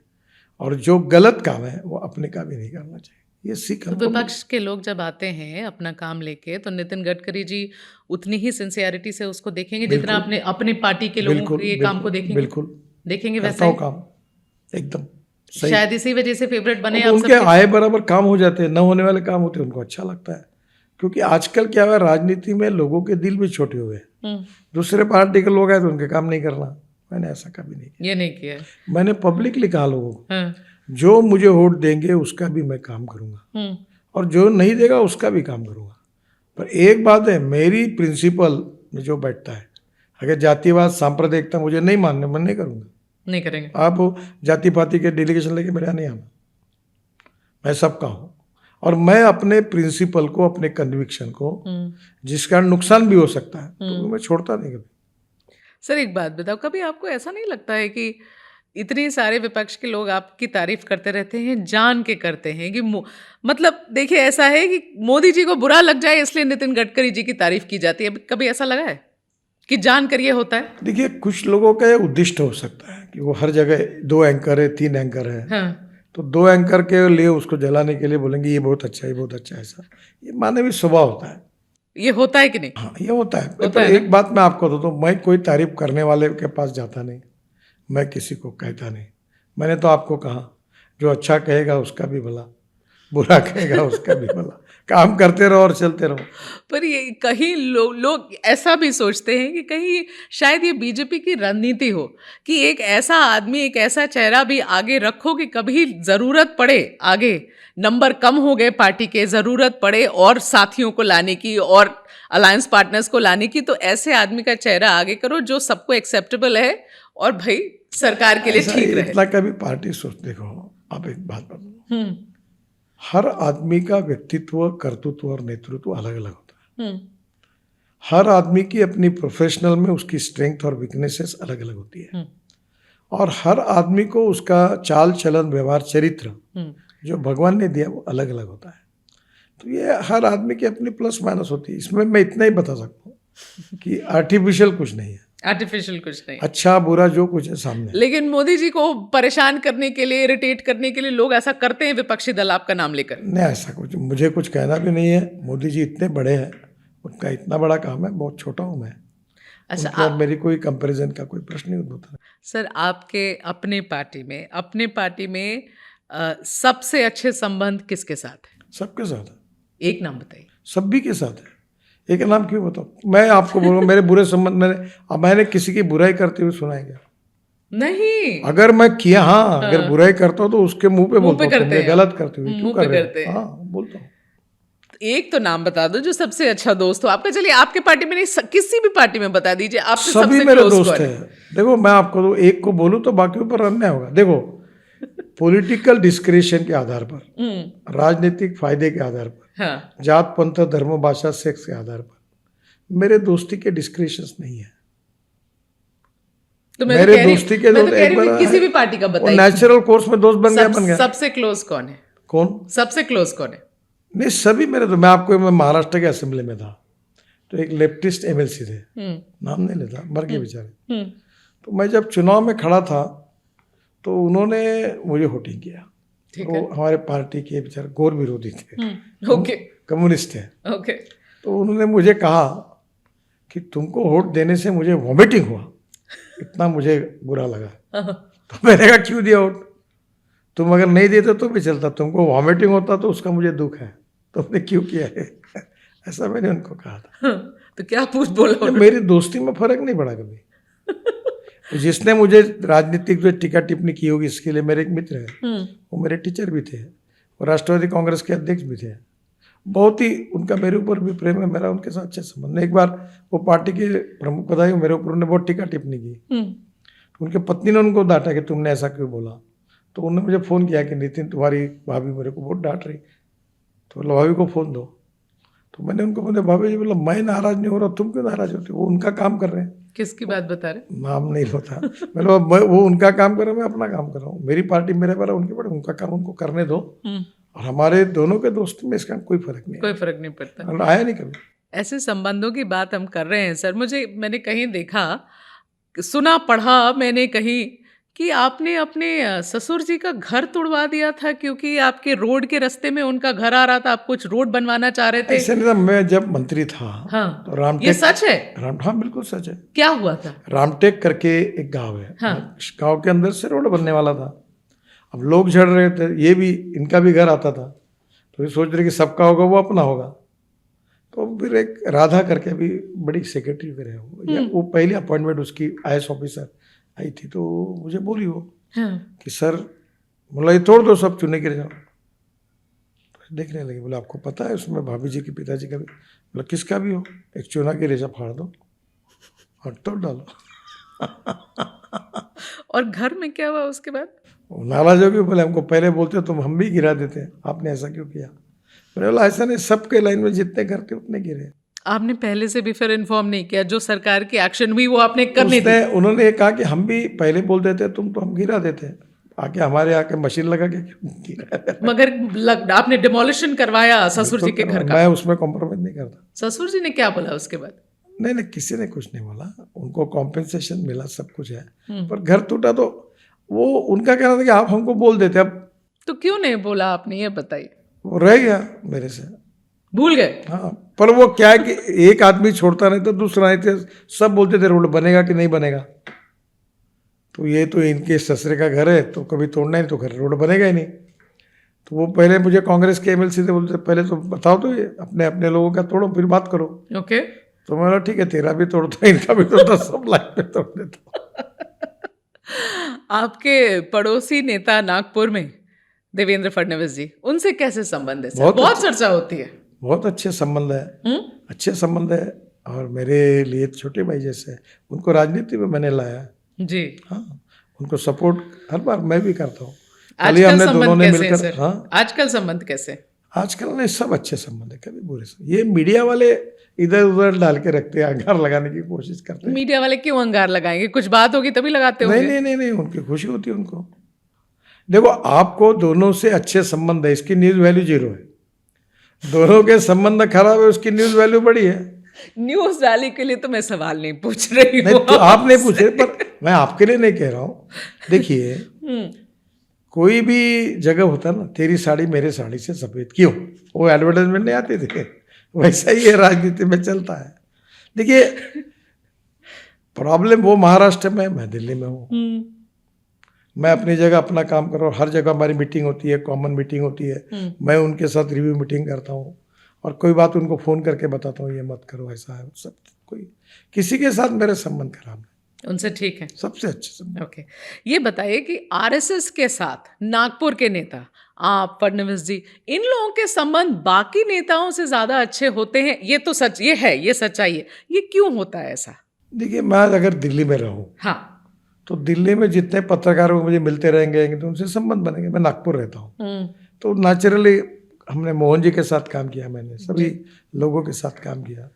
और जो गलत काम है वो अपने का भी नहीं करना चाहिए। ये सीख तो हमको विपक्ष के लोग जब आते हैं अपना काम लेके, तो नितिन गडकरी जी उतनी ही सिंसियरिटी से उसको देखेंगे जितना बिल्कुल अपने अपने पार्टी के लोगों बिल्कुल के काम को बिल्कुल देखेंगे बिल्कुल देखेंगे वैसा करता हूँ ही। काम एकदम सही। शायद इसी वजह से फेवरेट बने अब आप उनके सबके। आए बराबर काम हो जाते हैं, न होने वाले काम होते हैं, उनको अच्छा लगता है। क्योंकि आजकल क्या हुआ, राजनीति में लोगों के दिल भी छोटे हुए हैं। दूसरे पार्टी के लोग आए तो उनके काम नहीं करना। मैंने ऐसा कभी नहीं किया। ये नहीं किया है। मैंने पब्लिकली कहा लोगों को, हाँ। जो मुझे वोट देंगे उसका भी मैं काम करूंगा और जो नहीं देगा उसका भी काम करूंगा। पर एक बात है, मेरी प्रिंसिपल में जो बैठता है, अगर जातिवाद सांप्रदायिकता मुझे नहीं मानने, मैं नहीं करूंगा। नहीं करेंगे। आप जाति पाति के डेलीगेशन लेके मेरे यहाँ नहीं आना। मैं सबका हूँ और मैं अपने प्रिंसिपल को, अपने कन्विक्शन को, जिस कारण नुकसान भी हो सकता है, तो मैं छोड़ता नहीं कभी। सर एक बात बताओ, कभी आपको ऐसा नहीं लगता है कि इतने सारे विपक्ष के लोग आपकी तारीफ करते रहते हैं, जान के करते हैं कि मतलब देखिए ऐसा है कि मोदी जी को बुरा लग जाए इसलिए नितिन गडकरी जी की तारीफ की जाती है, कभी ऐसा लगा है कि जान कर ये होता है? देखिए, कुछ लोगों का उद्दिष्ट हो सकता है कि वो हर जगह 2 एंकर है, 3 एंकर है, हाँ। तो 2 एंकर के लिए उसको जलाने के लिए बोलेंगे ये बहुत अच्छा है, ये बहुत अच्छा है। ऐसा ये मानवीय स्वभाव होता है। ये होता है कि नहीं? हाँ, ये होता है। होता पर है एक बात मैं आपको बताता हूँ, मैं कोई तारीफ करने वाले के पास जाता नहीं, मैं किसी को कहता नहीं। मैंने तो आपको कहा, जो अच्छा कहेगा उसका भी भला, बुरा कहेगा उसका भी भला। काम करते रहो और चलते रहो। पर ये कहीं लोग ऐसा भी सोचते हैं कि कहीं शायद ये बीजेपी की रणनीति हो कि एक ऐसा आदमी, एक ऐसा चेहरा भी आगे रखो कि कभी ज़रूरत पड़े, आगे नंबर कम हो गए पार्टी के, ज़रूरत पड़े और साथियों को लाने की और अलायंस पार्टनर्स को लाने की, तो ऐसे आदमी का चेहरा आगे करो जो सबको एक्सेप्टेबल है और भाई सरकार के लिए ठीक रहे। इतना कभी पार्टी सोच, देखो आप एक बात बताओ, हर आदमी का व्यक्तित्व, कर्तृत्व और नेतृत्व अलग अलग होता है। हर आदमी की अपनी प्रोफेशनल में उसकी स्ट्रेंथ और वीकनेसेस अलग अलग होती है और हर आदमी को उसका चाल चलन, व्यवहार, चरित्र जो भगवान ने दिया वो अलग अलग होता है। तो ये हर आदमी की अपनी प्लस माइनस होती है। इसमें मैं इतना ही बता सकता हूँ कि आर्टिफिशियल कुछ नहीं है, आर्टिफिशियल कुछ नहीं, अच्छा बुरा जो कुछ है सामने। लेकिन मोदी जी को परेशान करने के लिए, इरिटेट करने के लिए लोग ऐसा करते हैं विपक्षी दल आपका नाम लेकर। नहीं, ऐसा कुछ मुझे कुछ कहना भी नहीं है। मोदी जी इतने बड़े हैं, उनका इतना बड़ा काम है, बहुत छोटा हूँ मैं। अच्छा, उनके और मेरी कोई कंपैरिजन का कोई प्रश्न नहीं उठता। सर आपके अपने पार्टी में सबसे अच्छे संबंध किसके साथ है? सबके साथ है। एक नाम बताइए। सभी के साथ है। एक नाम क्यों बताओ? मैं आपको बोलूँ मेरे बुरे संबंध, मैंने किसी की बुराई करते हुए सुना है क्या? नहीं। अगर मैं किया, हाँ, अगर बुराई करता हूँ तो उसके मुंह पे बोलता हूँ, तुमने गलत करते हुए क्यों कर रहे हो? हाँ, बोलता हूँ। एक तो नाम बता दो जो सबसे अच्छा दोस्त हो आपका। चलिए आपके पार्टी में नहीं, किसी भी पार्टी में बता दीजिए आपसे सभी सबसे मेरे क्लोज दोस्त हैं। देखो, मैं आपको तो एक को बोलूँ तो बाकी पर अन्याय होगा। देखो, पॉलिटिकल डिस्क्रिशन के आधार पर, राजनीतिक फायदे के आधार पर, हाँ। जात, पंथ, धर्म, भाषा, सेक्स के आधार पर मेरे दोस्ती के डिस्क्रिशंस नहीं है। तो मेरे दोस्ती के दोस्त एक बार किसी भी पार्टी का बताइए। नेचुरल कोर्स में दोस्त बन गया। सबसे क्लोज कौन है? कौन सबसे क्लोज कौन है? नहीं, सभी मेरे तो, मैं महाराष्ट्र के असेंबली में था तो एक लेफ्टिस्ट एमएलसी थे, नाम नहीं लेता, मर गए बेचारे। तो मैं जब चुनाव में खड़ा था तो उन्होंने मुझे वोटिंग किया। तो हमारे पार्टी के बेचारे घोर विरोधी थे, ओके, कम्युनिस्ट थे। ओके। तो उन्होंने मुझे कहा कि तुमको वोट देने से मुझे वॉमिटिंग हुआ, इतना मुझे बुरा लगा। तो मैंने कहा क्यों दिया वोट? तुम अगर नहीं देते तो भी चलता, तुमको वॉमिटिंग होता तो उसका मुझे दुख है, तुमने क्यों किया है? ऐसा मैंने उनको कहा था। तो क्या पूछ बोला? मेरी दोस्ती में फर्क नहीं पड़ा कभी। तो जिसने मुझे राजनीतिक जो टीका टिप्पणी की होगी इसके लिए मेरे एक मित्र है, वो मेरे टीचर भी थे, वो राष्ट्रवादी कांग्रेस के अध्यक्ष भी थे। बहुत ही उनका मेरे ऊपर भी प्रेम है, मेरा उनके साथ अच्छे संबंध। एक बार वो पार्टी के प्रमुख बधाई मेरे ऊपर उन्होंने बहुत टीका टिप्पणी की, तो उनके पत्नी ने उनको डांटा कि तुमने ऐसा क्यों बोला। तो उन्होंने मुझे फ़ोन किया कि नितिन, तुम्हारी भाभी मेरे को बहुत डांट रही, तो बोला भाभी को फ़ोन दो। तो मैंने उनको बोला भाभी जी, बोला मैं नाराज़ नहीं हो रहा, तुम क्यों नाराज़ होते हो? वो उनका काम कर रहे हैं। किसकी बात बता रहे? नाम नहीं होता। मतलब वो उनका काम कर रहे हैं, मैं अपना काम कर रहा हूँ। मेरी पार्टी मेरे पर, उनके पर, उनका काम उनको करने दो। और हमारे दोनों के दोस्ती में इसका कोई फर्क नहीं, कोई फर्क नहीं पड़ता, आया नहीं कभी। ऐसे संबंधों की बात हम कर रहे हैं सर। मैंने कहीं देखा, सुना, पढ़ा मैंने कहीं कि आपने अपने ससुर जी का घर तुड़वा दिया था क्योंकि आपके रोड के रास्ते में उनका घर आ रहा था, आप कुछ रोड बनवाना चाह रहे थे? ऐसे नहीं था, मैं जब मंत्री था हाँ, तो ये रामटेक, सच है? हाँ बिल्कुल सच है। क्या हुआ था? रामटेक करके एक गांव है, हाँ। गांव के अंदर से रोड बनने वाला था। अब लोग झड़ रहे थे, ये भी इनका भी घर आता था, तो ये सोच रहे कि सबका होगा वो अपना होगा। तो फिर एक राधा करके भी बड़ी सेक्रेटरी भी रहे वो, या वो पहली अपॉइंटमेंट उसकी IAS ऑफिसर आई थी, तो मुझे बोली वो कि सर, बोला ये तोड़ दो सब, चुने गिर जाओ। तो देखने लगे, बोला आपको पता है उसमें भाभी जी की, पिताजी का भी? बोला किसका भी हो, एक चुना की रेशा फाड़ दो और तोड़ डालो। और घर में क्या हुआ उसके बाद? वो नाराज हो गए, बोले हमको पहले बोलते तुम, हम भी गिरा देते, आपने ऐसा क्यों किया? मैंने बोला ऐसा नहीं, सबके लाइन में जितने करते उतने गिरे। आपने पहले से भी फिर इन्फॉर्म नहीं किया? जो सरकार की एक्शन हुई वो आपने करने दी? उन्होंने ये कहा कि हम भी पहले बोल देते तुम, तो हम गिरा देते, आके हमारे आके मशीन लगा के गिरा। मगर आपने डिमोलिशन करवाया ससुर जी के घर का? मैं उसमें कॉम्प्रोमाइज नहीं करता। ससुर जी ने क्या बोला उसके बाद? नहीं, किसी ने कुछ नहीं बोला, उनको कॉम्पेंसेशन मिला, सब कुछ है, पर घर टूटा तो वो उनका कहना था कि आप हमको बोल देते। अब तो क्यों नहीं बोला आपने, ये बताइए? वो रह गया मेरे से, भूल गए? हाँ, पर वो क्या है कि एक आदमी छोड़ता नहीं तो दूसरा नहीं थे, सब बोलते थे रोड बनेगा कि नहीं बनेगा। तो ये तो इनके ससुरे का घर है, तो कभी तोड़ना ही, तो घर रोड बनेगा ही नहीं। तो वो पहले मुझे कांग्रेस के MLC थे, बोलते पहले तो बताओ तो ये अपने अपने लोगों का तोड़ो फिर बात करो। ओके। तो मैं बोला ठीक है, तेरा भी तोड़ता, इनका भी तोड़ता, सब लाइन पे तोड़ देता। आपके पड़ोसी नेता नागपुर में देवेंद्र फडणवीस जी, उनसे कैसे संबंध है? बहुत बहुत चर्चा होती है। बहुत अच्छे संबंध है, अच्छे संबंध है, और मेरे लिए छोटे भाई जैसे है। उनको राजनीति में मैंने लाया जी। हाँ, उनको सपोर्ट हर बार मैं भी करता हूँ। आजकल हमने दोनों संबंध ने कैसे है मिलकर, सर? हाँ आजकल संबंध कैसे? आजकल नहीं, सब अच्छे संबंध है, कभी बुरे संबंध। ये मीडिया वाले इधर उधर डाल के रखते हैं, अंगार लगाने की कोशिश करते हैं। मीडिया वाले क्यों अंगार लगाएंगे? कुछ बात होगी तभी लगाते नहीं होंगे। नहीं नहीं नहीं, उनकी खुशी होती है उनको। देखो, आपको दोनों से अच्छे संबंध है, इसकी न्यूज वैल्यू 0 है। दोनों के संबंध खराब है, उसकी न्यूज वैल्यू बड़ी है। न्यूज वाले के लिए तो मैं सवाल नहीं पूछ रही नहीं हूँ। तो आप नहीं पूछे, पर मैं आपके लिए नहीं कह रहा हूँ। देखिए, कोई भी जगह होता है ना, तेरी साड़ी मेरे साड़ी से सफेद क्यों, वो एडवर्टाइजमेंट नहीं आते थे, वैसा ही ये राजनीति में चलता है। देखिए, प्रॉब्लम वो महाराष्ट्र में, मैं दिल्ली में हूँ। मैं अपनी जगह अपना काम कर रहा हूँ, हर जगह हमारी मीटिंग होती है, कॉमन मीटिंग होती है, मैं उनके साथ रिव्यू मीटिंग करता हूँ, और कोई बात उनको फ़ोन करके बताता हूँ, ये मत करो, ऐसा है। सब कोई किसी के साथ मेरे संबंध खराब है, उनसे ठीक है, सबसे अच्छे संबंध। ओके। ये बताइए कि RSS के साथ नागपुर के नेता आप फडणवीस जी, इन लोगों के संबंध बाकी नेताओं से ज्यादा अच्छे होते हैं? ये तो सच, ये है, ये सच्चाई है। ये क्यों होता है ऐसा? देखिए, मैं अगर दिल्ली में रहूँ, हाँ, तो दिल्ली में जितने पत्रकार मुझे मिलते रहेंगे तो उनसे संबंध बनेंगे। मैं नागपुर रहता हूँ, तो नेचुरली हमने मोहन जी के साथ काम किया, मैंने सभी लोगों के साथ काम किया,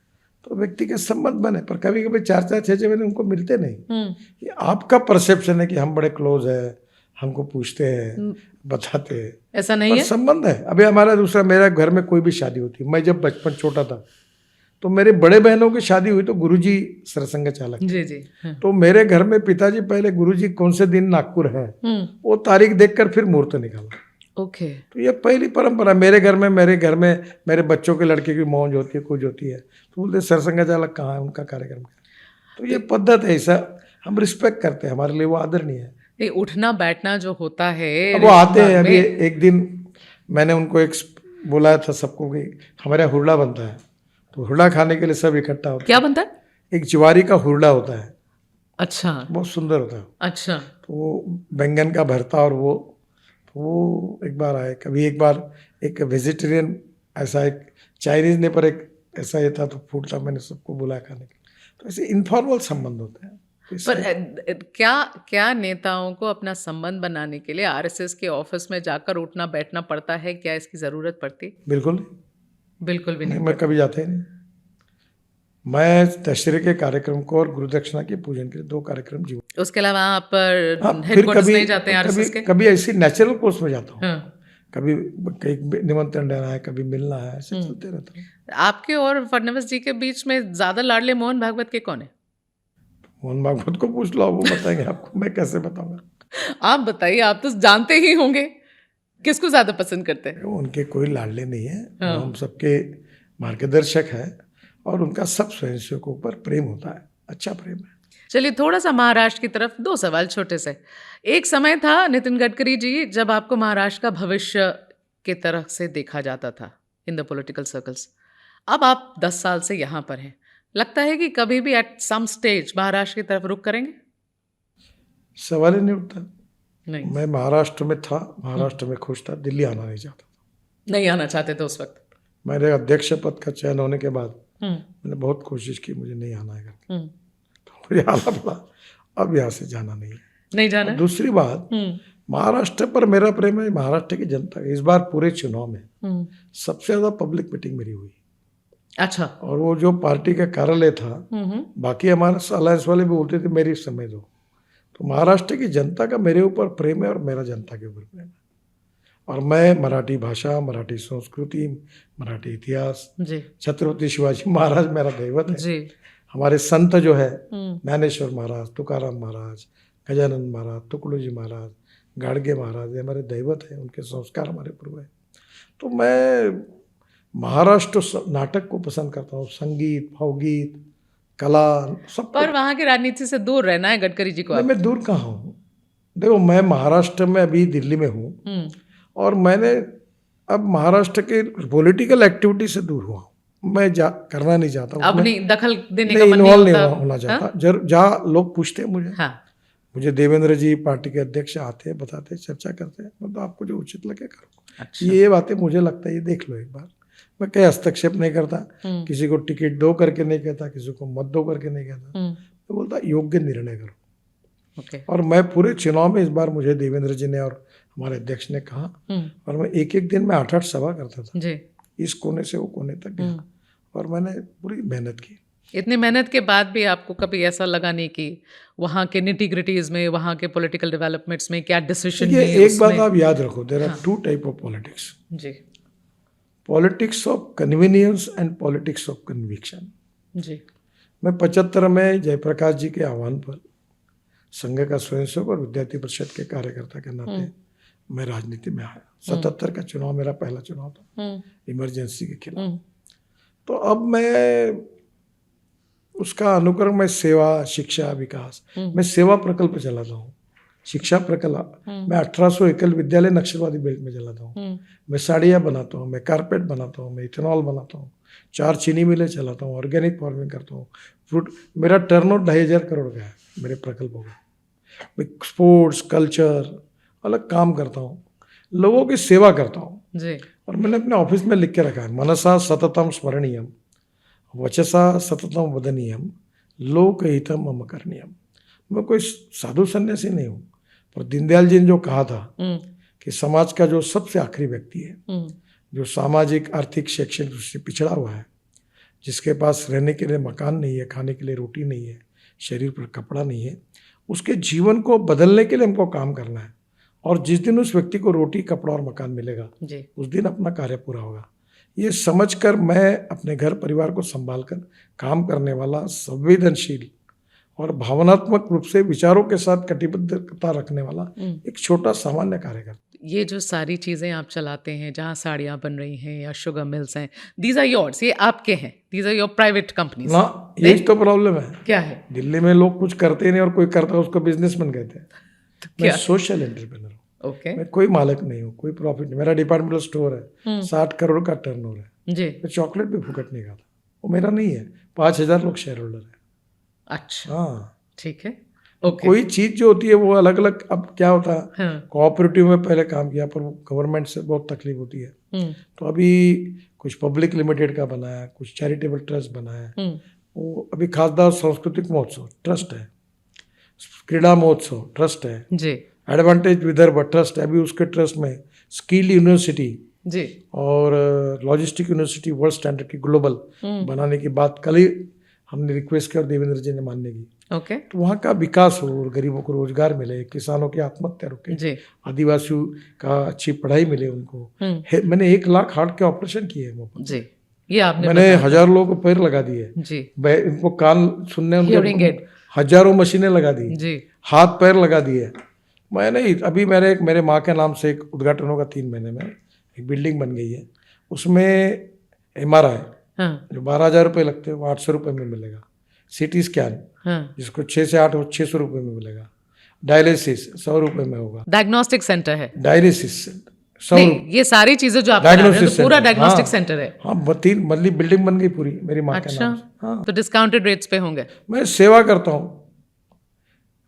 तो व्यक्ति के संबंद बने। पर कभी कभी 4-4, 6-6 महीने उनको मिलते नहीं। ये आपका परसेप्शन है कि हम बड़े क्लोज है, हमको पूछते हैं, बताते हैं, ऐसा नहीं पर है। संबंध है। अभी हमारा दूसरा, मेरा घर में कोई भी शादी होती, मैं जब बचपन छोटा था तो मेरे बड़े बहनों की शादी हुई तो गुरुजी सरसंघ चालक, जी जी, हाँ। तो मेरे घर में पिताजी पहले गुरुजी कौन से दिन नागपुर है वो तारीख देखकर फिर मुहूर्त निकाला। ओके। तो ये पहली परंपरा मेरे घर में मेरे बच्चों के लड़के की मौज होती है, कुछ होती है, तो बोलते सरसंघ चालक कहाँ है, उनका कार्यक्रम क्या है। तो ये पद्धत है, ऐसा हम रिस्पेक्ट करते हैं, हमारे लिए वो आदरणीय है। ये उठना बैठना जो होता है, अब वो आते हैं। अभी एक दिन मैंने उनको एक बुलाया था सबको कि हमारे यहाँ हुरडा बनता है, तो हुरडा खाने के लिए सब इकट्ठा होता है। क्या बनता है? एक ज्वारी का हुरडा होता है, अच्छा, बहुत सुंदर होता है। अच्छा। तो वो बैंगन का भरता, और वो एक बार आए, कभी एक बार एक वेजिटेरियन, ऐसा एक चाइनीज ने, पर एक ऐसा ये था, तो फूड था, मैंने सबको बुलाया खाने के। तो ऐसे इनफॉर्मल संबंध होते हैं। पर क्या नेताओं को अपना संबंध बनाने के लिए RSS के ऑफिस में जाकर उठना बैठना पड़ता है? क्या इसकी जरूरत पड़ती? बिल्कुल बिल्कुल भी नहीं। मैं कभी जाता ही नहीं। मैं दशहरे के कार्यक्रम को और गुरुदक्षिणा के पूजन के लिए 2 कार्यक्रम जीवन। उसके अलावा आप फिर हेडक्वार्टर्स नहीं जाते हैं RSS के? कभी ऐसी नेचुरल कोर्स में जाता हूँ, हाँ। कभी कहीं निमंत्रण लेना है, कभी मिलना है, ऐसे चलते रहता है। आपके और फडणवीस जी के बीच में ज्यादा लाडले मोहन भागवत के कौन है? मोहन भागवत को पूछ लो, वो बताएंगे आपको, मैं कैसे बताऊंगा। आप बताइए, आप तो जानते ही होंगे किसको ज्यादा पसंद करते हैं? उनके कोई लाडले नहीं है, हाँ। हम सबके मार्गदर्शक है और उनका सब स्वयंसेवकों पर प्रेम होता है, अच्छा प्रेम है। चलिए थोड़ा सा महाराष्ट्र की तरफ, 2 सवाल छोटे से। एक समय था नितिन गडकरी जी जब आपको महाराष्ट्र का भविष्य की तरह से देखा जाता था इन द पॉलिटिकल सर्कल्स। अब आप 10 साल से यहाँ पर हैं, लगता है कि कभी भी एट सम स्टेज महाराष्ट्र की तरफ रुख करेंगे? सवाल ही नहीं उठता। नहीं, मैं महाराष्ट्र में था, महाराष्ट्र में खुश था, दिल्ली आना नहीं चाहता। नहीं आना चाहते थे उस वक्त? मेरे अध्यक्ष पद का चयन होने के बाद हम्म, मैंने बहुत कोशिश की, मुझे नहीं आना है करके, हम्म, तो मुझे आना पड़ा। अब यहाँ से जाना नहीं है। नहीं जाना और है? दूसरी बात, महाराष्ट्र पर मेरा प्रेम है, महाराष्ट्र की जनता। इस बार पूरे चुनाव में सबसे ज्यादा पब्लिक मीटिंग मेरी हुई। अच्छा। और वो जो पार्टी का कार्यालय था, बाकी हमारे अलायंस वाले भी बोलते थे मेरी समय दो, तो महाराष्ट्र की जनता का मेरे ऊपर प्रेम है और मेरा जनता के ऊपर प्रेम है। और मैं मराठी भाषा, मराठी संस्कृति, मराठी इतिहास, जी छत्रपति शिवाजी महाराज मेरा दैवत है। जी। हमारे संत जो है, ज्ञानेश्वर महाराज, तुकाराम महाराज, गजानंद महाराज, तुकडोजी महाराज, गाडगे महाराज, ये हमारे दैवत है, उनके संस्कार हमारे पूर्व है। तो मैं महाराष्ट्र नाटक को पसंद करता हूँ, संगीत, भावगीत, कला, सब। पर वहां की राजनीति से दूर रहना है गडकरी जी को। नहीं, मैं दूर कहाँ हूँ। देखो, मैं महाराष्ट्र में अभी दिल्ली में हूँ और मैंने अब महाराष्ट्र के पॉलिटिकल एक्टिविटी से दूर हुआ हूँ। मैं करना नहीं चाहता हूँ, अब नहीं दखल देने का मन इन्वॉल्व नहीं नहीं होना चाहता। जहाँ लोग पूछते हैं मुझे, मुझे देवेंद्र जी पार्टी के अध्यक्ष आते हैं, बताते हैं, चर्चा करते हैं, मतलब आपको जो उचित लगे करो। अच्छा। ये बातें मुझे लगता है ये देख लो एक बार। मैं कहीं हस्तक्षेप नहीं करता, किसी को टिकट दो करके नहीं कहता, किसी को मत दो करके नहीं कहता। मैं बोलता योग्य निर्णय करो। और मैं पूरे चुनाव में इस बार मुझे देवेंद्र जी ने और हमारे अध्यक्ष ने कहा, और मैं एक दिन में 8-8 सभा करता था जी। इस कोने से वो कोने तक गया और मैंने पूरी मेहनत की। इतनी मेहनत के बाद भी आपको कभी ऐसा लगा नहीं कि वहाँ के निटी-ग्रिटीज में, वहाँ के पॉलिटिकल डेवलपमेंट्स में क्या डिसीजन लिए? एक बात आप याद रखो, there are 2 type of politics ji. Politics of convenience and politics of conviction ji. मैं 75 में जयप्रकाश जी के आह्वान पर संघ का स्वयंसेवक और विद्यार्थी परिषद के कार्यकर्ता के नाते मैं राजनीति में आया। 77 का चुनाव मेरा पहला चुनाव था, इमरजेंसी के खिलाफ। तो अब मैं उसका अनुक्रम में सेवा, शिक्षा, विकास, मैं सेवा प्रकल्प चलाता हूँ, शिक्षा प्रकल्प। मैं 1800 एकल विद्यालय नक्सलवादी बेल्ट में चलाता हूँ। मैं साड़ियाँ बनाता हूँ, मैं कारपेट बनाता हूँ, मैं इथेनॉल बनाता हूँ, 4 चीनी मिलें चलाता हूँ, ऑर्गेनिक फार्मिंग करता हूँ, फ्रूट। मेरा टर्नओवर 2500 करोड़ का है मेरे प्रकल्पों का। मैं स्पोर्ट्स, कल्चर, अलग काम करता हूँ, लोगों की सेवा करता हूँ जी। और मैंने अपने ऑफिस में लिख के रखा है, मनसा सततम स्मरणीयम, वचसा सततम वदनीयम, लोकहितम मम करणीयम। मैं कोई साधु सन्यासी नहीं हूँ, पर दीनदयाल जी ने जो कहा था कि समाज का जो सबसे आखिरी व्यक्ति है, जो सामाजिक, आर्थिक, शैक्षणिक रूप से पिछड़ा हुआ है, जिसके पास रहने के लिए मकान नहीं है, खाने के लिए रोटी नहीं है, शरीर पर कपड़ा नहीं है, उसके जीवन को बदलने के लिए हमको काम करना है। और जिस दिन उस व्यक्ति को रोटी, कपड़ा और मकान मिलेगा जी, उस दिन अपना कार्य पूरा होगा। ये समझकर मैं अपने घर परिवार को संभालकर काम करने वाला, संवेदनशील और भावनात्मक रूप से विचारों के साथ कटिबद्धता रखने वाला एक छोटा सामान्य कार्यकर्ता। ये जो सारी चीज़ें आप चलाते हैं, जहाँ साड़ियाँ बन रही हैं या शुगर मिल्स हैं, दीज आर योर्स, ये आपके हैं, these are your private companies ना? ये तो प्रॉब्लम है। क्या है? दिल्ली में लोग कुछ करते नहीं और कोई करता है उसको बिजनेसमैन कहते हैं। मैं सोशल एंटरप्रेन्योर हूँ। ओके। मैं कोई मालिक नहीं हूँ, कोई प्रॉफिट नहीं। मेरा डिपार्टमेंटल स्टोर है, 60 करोड़ का टर्नओवर है जी। मैं चॉकलेट भी फुकट नहीं खाता, वो मेरा नहीं है। 5000 लोग शेयर होल्डर है। अच्छा, हाँ, ठीक है। कोई चीज जो होती है वो अलग अलग। अब क्या होता है, कोऑपरेटिव में पहले काम किया, पर गवर्नमेंट से बहुत तकलीफ होती है, तो अभी कुछ पब्लिक लिमिटेड का बनाया, कुछ चैरिटेबल ट्रस्ट बनाया। वो अभी खासदार सांस्कृतिक महोत्सव ट्रस्ट है, क्रीड़ा महोत्सव ट्रस्ट है जी, एडवांटेज विदर्भ ट्रस्ट है, अभी उसके ट्रस्ट में स्किल यूनिवर्सिटी जी और लॉजिस्टिक यूनिवर्सिटी वर्ल्ड स्टैंडर्ड की ग्लोबल बनाने की बात कल ही हमने रिक्वेस्ट किया और देवेंद्र जी ने मानने की। ओके। तो वहाँ का विकास हो और गरीबों को रोजगार मिले, किसानों की आत्महत्या रुके, आदिवासियों का अच्छी पढ़ाई मिले उनको। मैंने 1 लाख हार्ट के ऑपरेशन किए हैं जी। ये आपने मैंने 1000 लोगों को पैर लगा दिए जी, इनको कान सुनने, हजारों मशीनें लगा दी जी, हाथ पैर लगा दिए। मैं नहीं, अभी मेरे माँ के नाम से एक उद्घाटन होगा 3 महीने में, एक बिल्डिंग बन गई है, उसमें MRI हाँ, जो 12,000 रुपये लगते हैं वो 800 रुपये में मिलेगा। CT स्कैन हाँ। जिसको 6 से 8 600 रुपये में मिलेगा। डायलिसिस 100 रुपये में होगा। डायग्नोस्टिक सेंटर है? डायलिसिस 100 नहीं, ये सारी चीजें जो आप बता रहे हैं तो पूरा डायग्नोस्टिक सेंटर है? हाँ, मतलब बिल्डिंग बन गई पूरी मेरी माँ के नाम से। हाँ, तो डिस्काउंटेड रेट्स पे होंगे? मैं सेवा करता हूँ,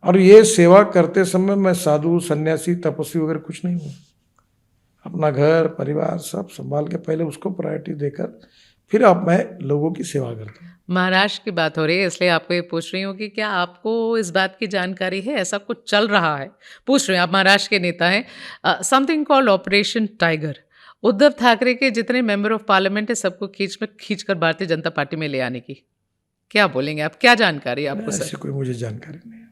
और ये सेवा करते समय मैं साधु सन्यासी तपस्वी वगैरह कुछ नहीं हूँ। अपना घर परिवार सब संभाल के पहले उसको प्रायोरिटी देकर फिर अब मैं लोगों की सेवा करता हूँ। महाराष्ट्र की बात हो रही है इसलिए आपको ये पूछ रही हूँ कि क्या आपको इस बात की जानकारी है, ऐसा कुछ चल रहा है? पूछ रही हूँ, आप महाराष्ट्र के नेता हैं। Something called operation tiger. Uddhav Thackeray के जितने मेंबर ऑफ पार्लियामेंट है सबको खींच कर भारतीय जनता पार्टी में ले आने की, क्या बोलेंगे आप? क्या जानकारी है आपको ऐसी सर? कोई मुझे जानकारी नहीं है,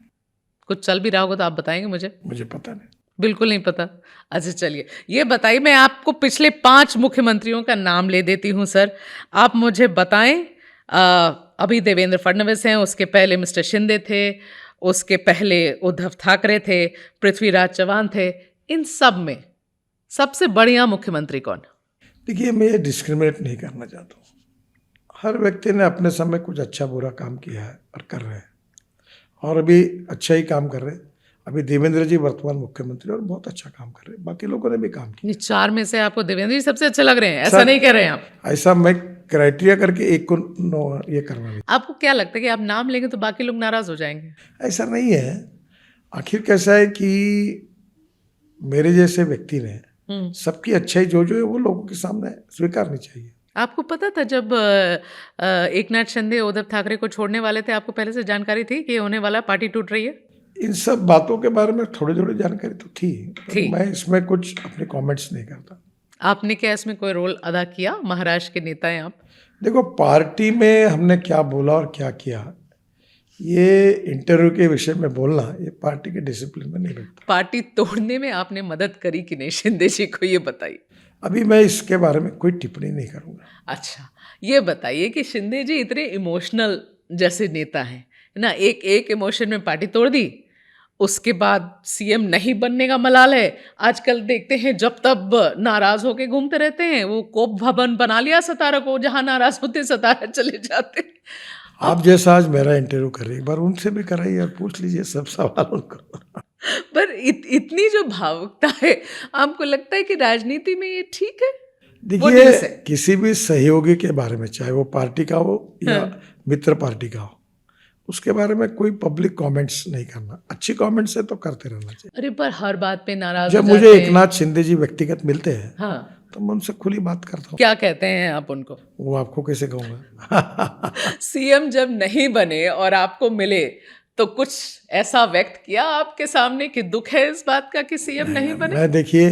कुछ चल भी रहा होगा तो आप बताएंगे मुझे? मुझे पता नहीं। बिल्कुल नहीं पता? अच्छा चलिए, ये बताइए, मैं आपको पिछले 5 मुख्यमंत्रियों का नाम ले देती हूँ सर, आप मुझे बताएं। अभी देवेंद्र फडणवीस हैं, उसके पहले मिस्टर शिंदे थे, उसके पहले उद्धव ठाकरे थे, पृथ्वीराज चौहान थे, इन सब में सबसे बढ़िया मुख्यमंत्री कौन? देखिए, मैं ये डिस्क्रिमिनेट नहीं करना चाहता हूँ। हर व्यक्ति ने अपने समय कुछ अच्छा बुरा काम किया है और कर रहे हैं, और अभी अच्छा ही काम कर रहे हैं। अभी देवेंद्र जी वर्तमान मुख्यमंत्री और बहुत अच्छा काम कर रहे हैं, बाकी लोगों ने भी काम किया। ये 4 में से आपको देवेंद्र जी सबसे अच्छे लग रहे हैं, ऐसा नहीं कह रहे हैं आप? ऐसा मैं क्राइटेरिया करके एक को ये करना नहीं। आपको क्या लगता है कि आप नाम लेंगे तो बाकी लोग नाराज हो जाएंगे? ऐसा नहीं है। आखिर कैसा है कि मेरे जैसे व्यक्ति ने सबकी अच्छाई जो है वो लोगों के सामने स्वीकारनी चाहिए। आपको पता था जब एकनाथ शिंदे उद्धव ठाकरे को छोड़ने वाले थे, आपको पहले से जानकारी थी कि होने वाला पार्टी टूट रही है? इन सब बातों के बारे में थोड़ी थोड़ी जानकारी तो थी, थी। मैं इसमें कुछ अपने कमेंट्स नहीं करता। आपने क्या इसमें कोई रोल अदा किया? महाराष्ट्र के नेता हैं आप। देखो, पार्टी में हमने क्या बोला और क्या किया, ये इंटरव्यू के विषय में बोलना ये पार्टी के डिसिप्लिन में नहीं बैठता। पार्टी तोड़ने में आपने मदद करी कि नहीं शिंदे जी को, ये बताइए। अभी मैं इसके बारे में कोई टिप्पणी नहीं करूँगा। अच्छा, ये बताइए कि शिंदे जी इतने इमोशनल जैसे नेता हैं ना, एक इमोशन में पार्टी तोड़ दी, उसके बाद सीएम नहीं बनने का मलाल है। आजकल देखते हैं जब तब नाराज होके घूमते रहते हैं, वो कोप भवन बना लिया सतारा को, जहां नाराज होते सतारा चले जाते। आप जैसा आज मेरा इंटरव्यू कर रही है, एक बार उनसे भी कराइए और पूछ लीजिए सब सवाल उनको। पर इतनी जो भावुकता है, आपको लगता है कि राजनीति में ये ठीक है? देखिए, किसी भी सहयोगी के बारे में, चाहे वो पार्टी का हो या मित्र पार्टी का हो, उसके बारे में कोई पब्लिक कमेंट्स नहीं करना। अच्छी कमेंट्स है तो करते रहना चाहिए। अरे पर हर बात पे नाराज जब मुझे एकनाथ शिंदे जी व्यक्तिगत मिलते हैं, हाँ, तो मैं उनसे खुली बात करता हूँ। क्या कहते हैं आप उनको? वो आपको कैसे कहूँगा। सीएम जब नहीं बने और आपको मिले तो कुछ ऐसा व्यक्त किया आपके सामने कि दुख है इस बात का कि सीएम नहीं बने? मैं देखिए,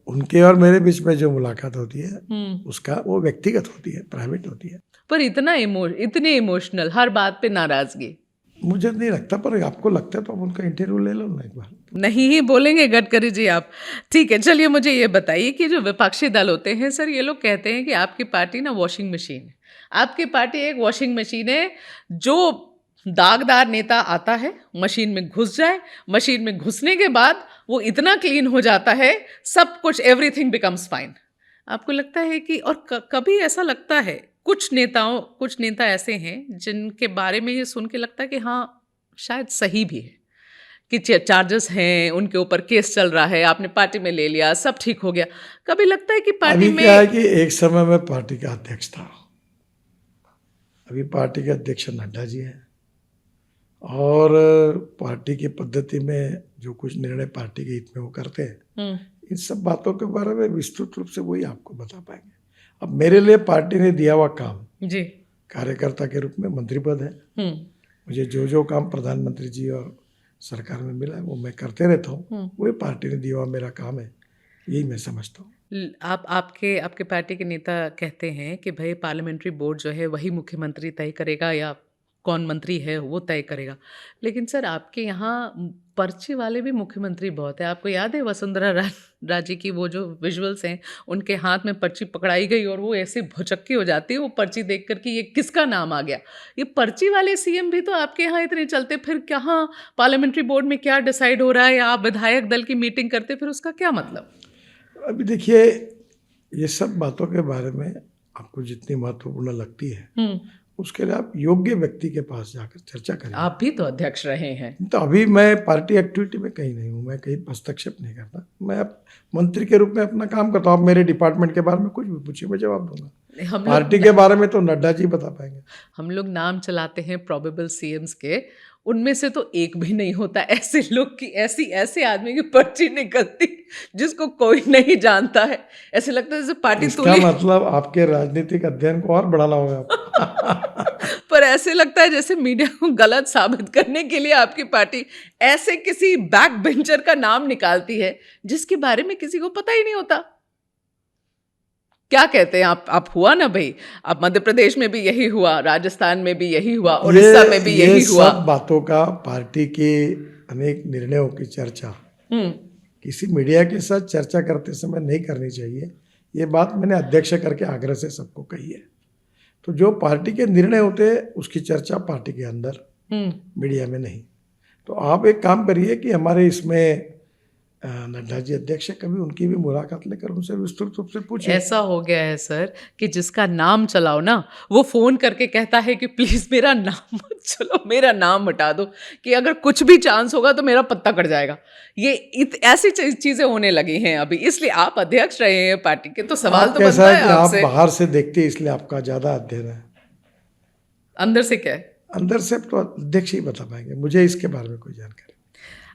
उनके और मेरे बीच में जो मुलाकात होती है उसका वो व्यक्तिगत होती है, प्राइवेट होती है। पर इतने इमोशनल, हर बात पे नाराजगी, मुझे नहीं लगता, पर आपको लगता है तो आप उनका इंटरव्यू ले लो ना एक बार। नहीं ही बोलेंगे गडकरी जी आप? ठीक है, चलिए मुझे ये बताइए कि जो विपक्षी दल होते हैं सर, ये लोग कहते हैं कि आपकी पार्टी ना वॉशिंग मशीन है। आपकी पार्टी एक वॉशिंग मशीन है, जो दागदार नेता आता है मशीन में घुस जाए, मशीन में घुसने के बाद वो इतना क्लीन हो जाता है, सब कुछ, एवरीथिंग बिकम्स फाइन। आपको लगता है कि, और कभी ऐसा लगता है कुछ नेता ऐसे हैं जिनके बारे में ये सुन के लगता है कि हाँ शायद सही भी है, कि चार्जेस हैं, उनके ऊपर केस चल रहा है, आपने पार्टी में ले लिया, सब ठीक हो गया। कभी लगता है कि पार्टी में, क्या है कि एक समय में पार्टी का अध्यक्ष था, अभी पार्टी के अध्यक्ष नड्डा जी हैं, और पार्टी की पद्धति में जो कुछ निर्णय पार्टी के हित में वो करते हैं, इन सब बातों के बारे में विस्तृत रूप से वही आपको बता पाएंगे। अब मेरे लिए पार्टी ने दिया हुआ काम जी, कार्यकर्ता के रूप में मंत्री पद है, मुझे जो काम प्रधानमंत्री जी और सरकार में मिला है वो मैं करते रहता हूँ, वही पार्टी ने दिया हुआ मेरा काम है, यही मैं समझता हूँ। आपके पार्टी के नेता कहते हैं कि भाई पार्लियामेंट्री बोर्ड जो है वही मुख्यमंत्री तय करेगा या कौन मंत्री है वो तय करेगा। लेकिन सर आपके यहाँ पर्ची वाले भी मुख्यमंत्री बहुत है। आपको याद है वसुंधरा राजे की वो जो विजुअल्स हैं, उनके हाथ में पर्ची पकड़ाई गई और वो ऐसे भुचक्की हो जाती है वो पर्ची देख कर कि ये किसका नाम आ गया। ये पर्ची वाले सीएम भी तो आपके यहाँ इतने चलते, फिर कहाँ पार्लियामेंट्री बोर्ड में क्या डिसाइड हो रहा है, या आप विधायक दल की मीटिंग करते, फिर उसका क्या मतलब? अभी देखिए, ये सब बातों के बारे में आपको जितनी महत्वपूर्ण लगती है उसके लिए आप योग्य व्यक्ति के पास जाकर चर्चा करें। आप भी तो अध्यक्ष रहे हैं। तो अभी मैं पार्टी एक्टिविटी में कहीं नहीं हूँ, मैं कहीं हस्तक्षेप नहीं करता। मैं मंत्री के रूप में अपना काम करता हूँ। आप मेरे डिपार्टमेंट के बारे में कुछ भी पूछिए, मैं जवाब दूंगा। पार्टी के बारे में तो नड्डा जी बता पाएंगे। हम लोग नाम चलाते हैं प्रोबेबल सीएम्स के, उनमें से तो एक भी नहीं होता ऐसे लोग की, ऐसे आदमी की पर्ची निकलती जिसको कोई नहीं जानता है। ऐसे लगता है जैसे पार्टी इसका मतलब आपके राजनीतिक अध्ययन को और बढ़ाना होगा। पर ऐसे लगता है जैसे मीडिया को गलत साबित करने के लिए आपकी पार्टी ऐसे किसी बैक बेंचर का नाम निकालती है जिसके बारे में किसी को पता ही नहीं होता। क्या कहते हैं आप? हुआ ना भाई, अब मध्य प्रदेश में भी यही हुआ, राजस्थान में भी यही हुआ, उड़ीसा में भी यही हुआ। सब बातों का पार्टी के अनेक निर्णयों की चर्चा किसी मीडिया के साथ चर्चा करते समय नहीं करनी चाहिए। ये बात मैंने अध्यक्ष करके आग्रह से सबको कही है। तो जो पार्टी के निर्णय होते हैं उसकी चर्चा पार्टी के अंदर, मीडिया में नहीं। तो आप एक काम करिए कि हमारे इसमें नड्डा जी अध्यक्ष, कभी उनकी भी मुलाकात लेकर उनसे विस्तृत रूप से पूछिए। ऐसा हो गया है सर कि जिसका नाम चलाओ ना, वो फोन करके कहता है कि प्लीज मेरा नाम मत चलो, मेरा नाम हटा दो, कि अगर कुछ भी चांस होगा तो मेरा पत्ता कट जाएगा। ये ऐसी चीजें होने लगी हैं अभी। इसलिए आप अध्यक्ष रहे हैं पार्टी के, तो सवाल तो बनता है आपसे। आप बाहर से देखते हैं इसलिए आपका ज्यादा अध्ययन है। अंदर से क्या है? अंदर से तो अध्यक्ष ही बता पाएंगे, मुझे इसके बारे में कोई जानकारी।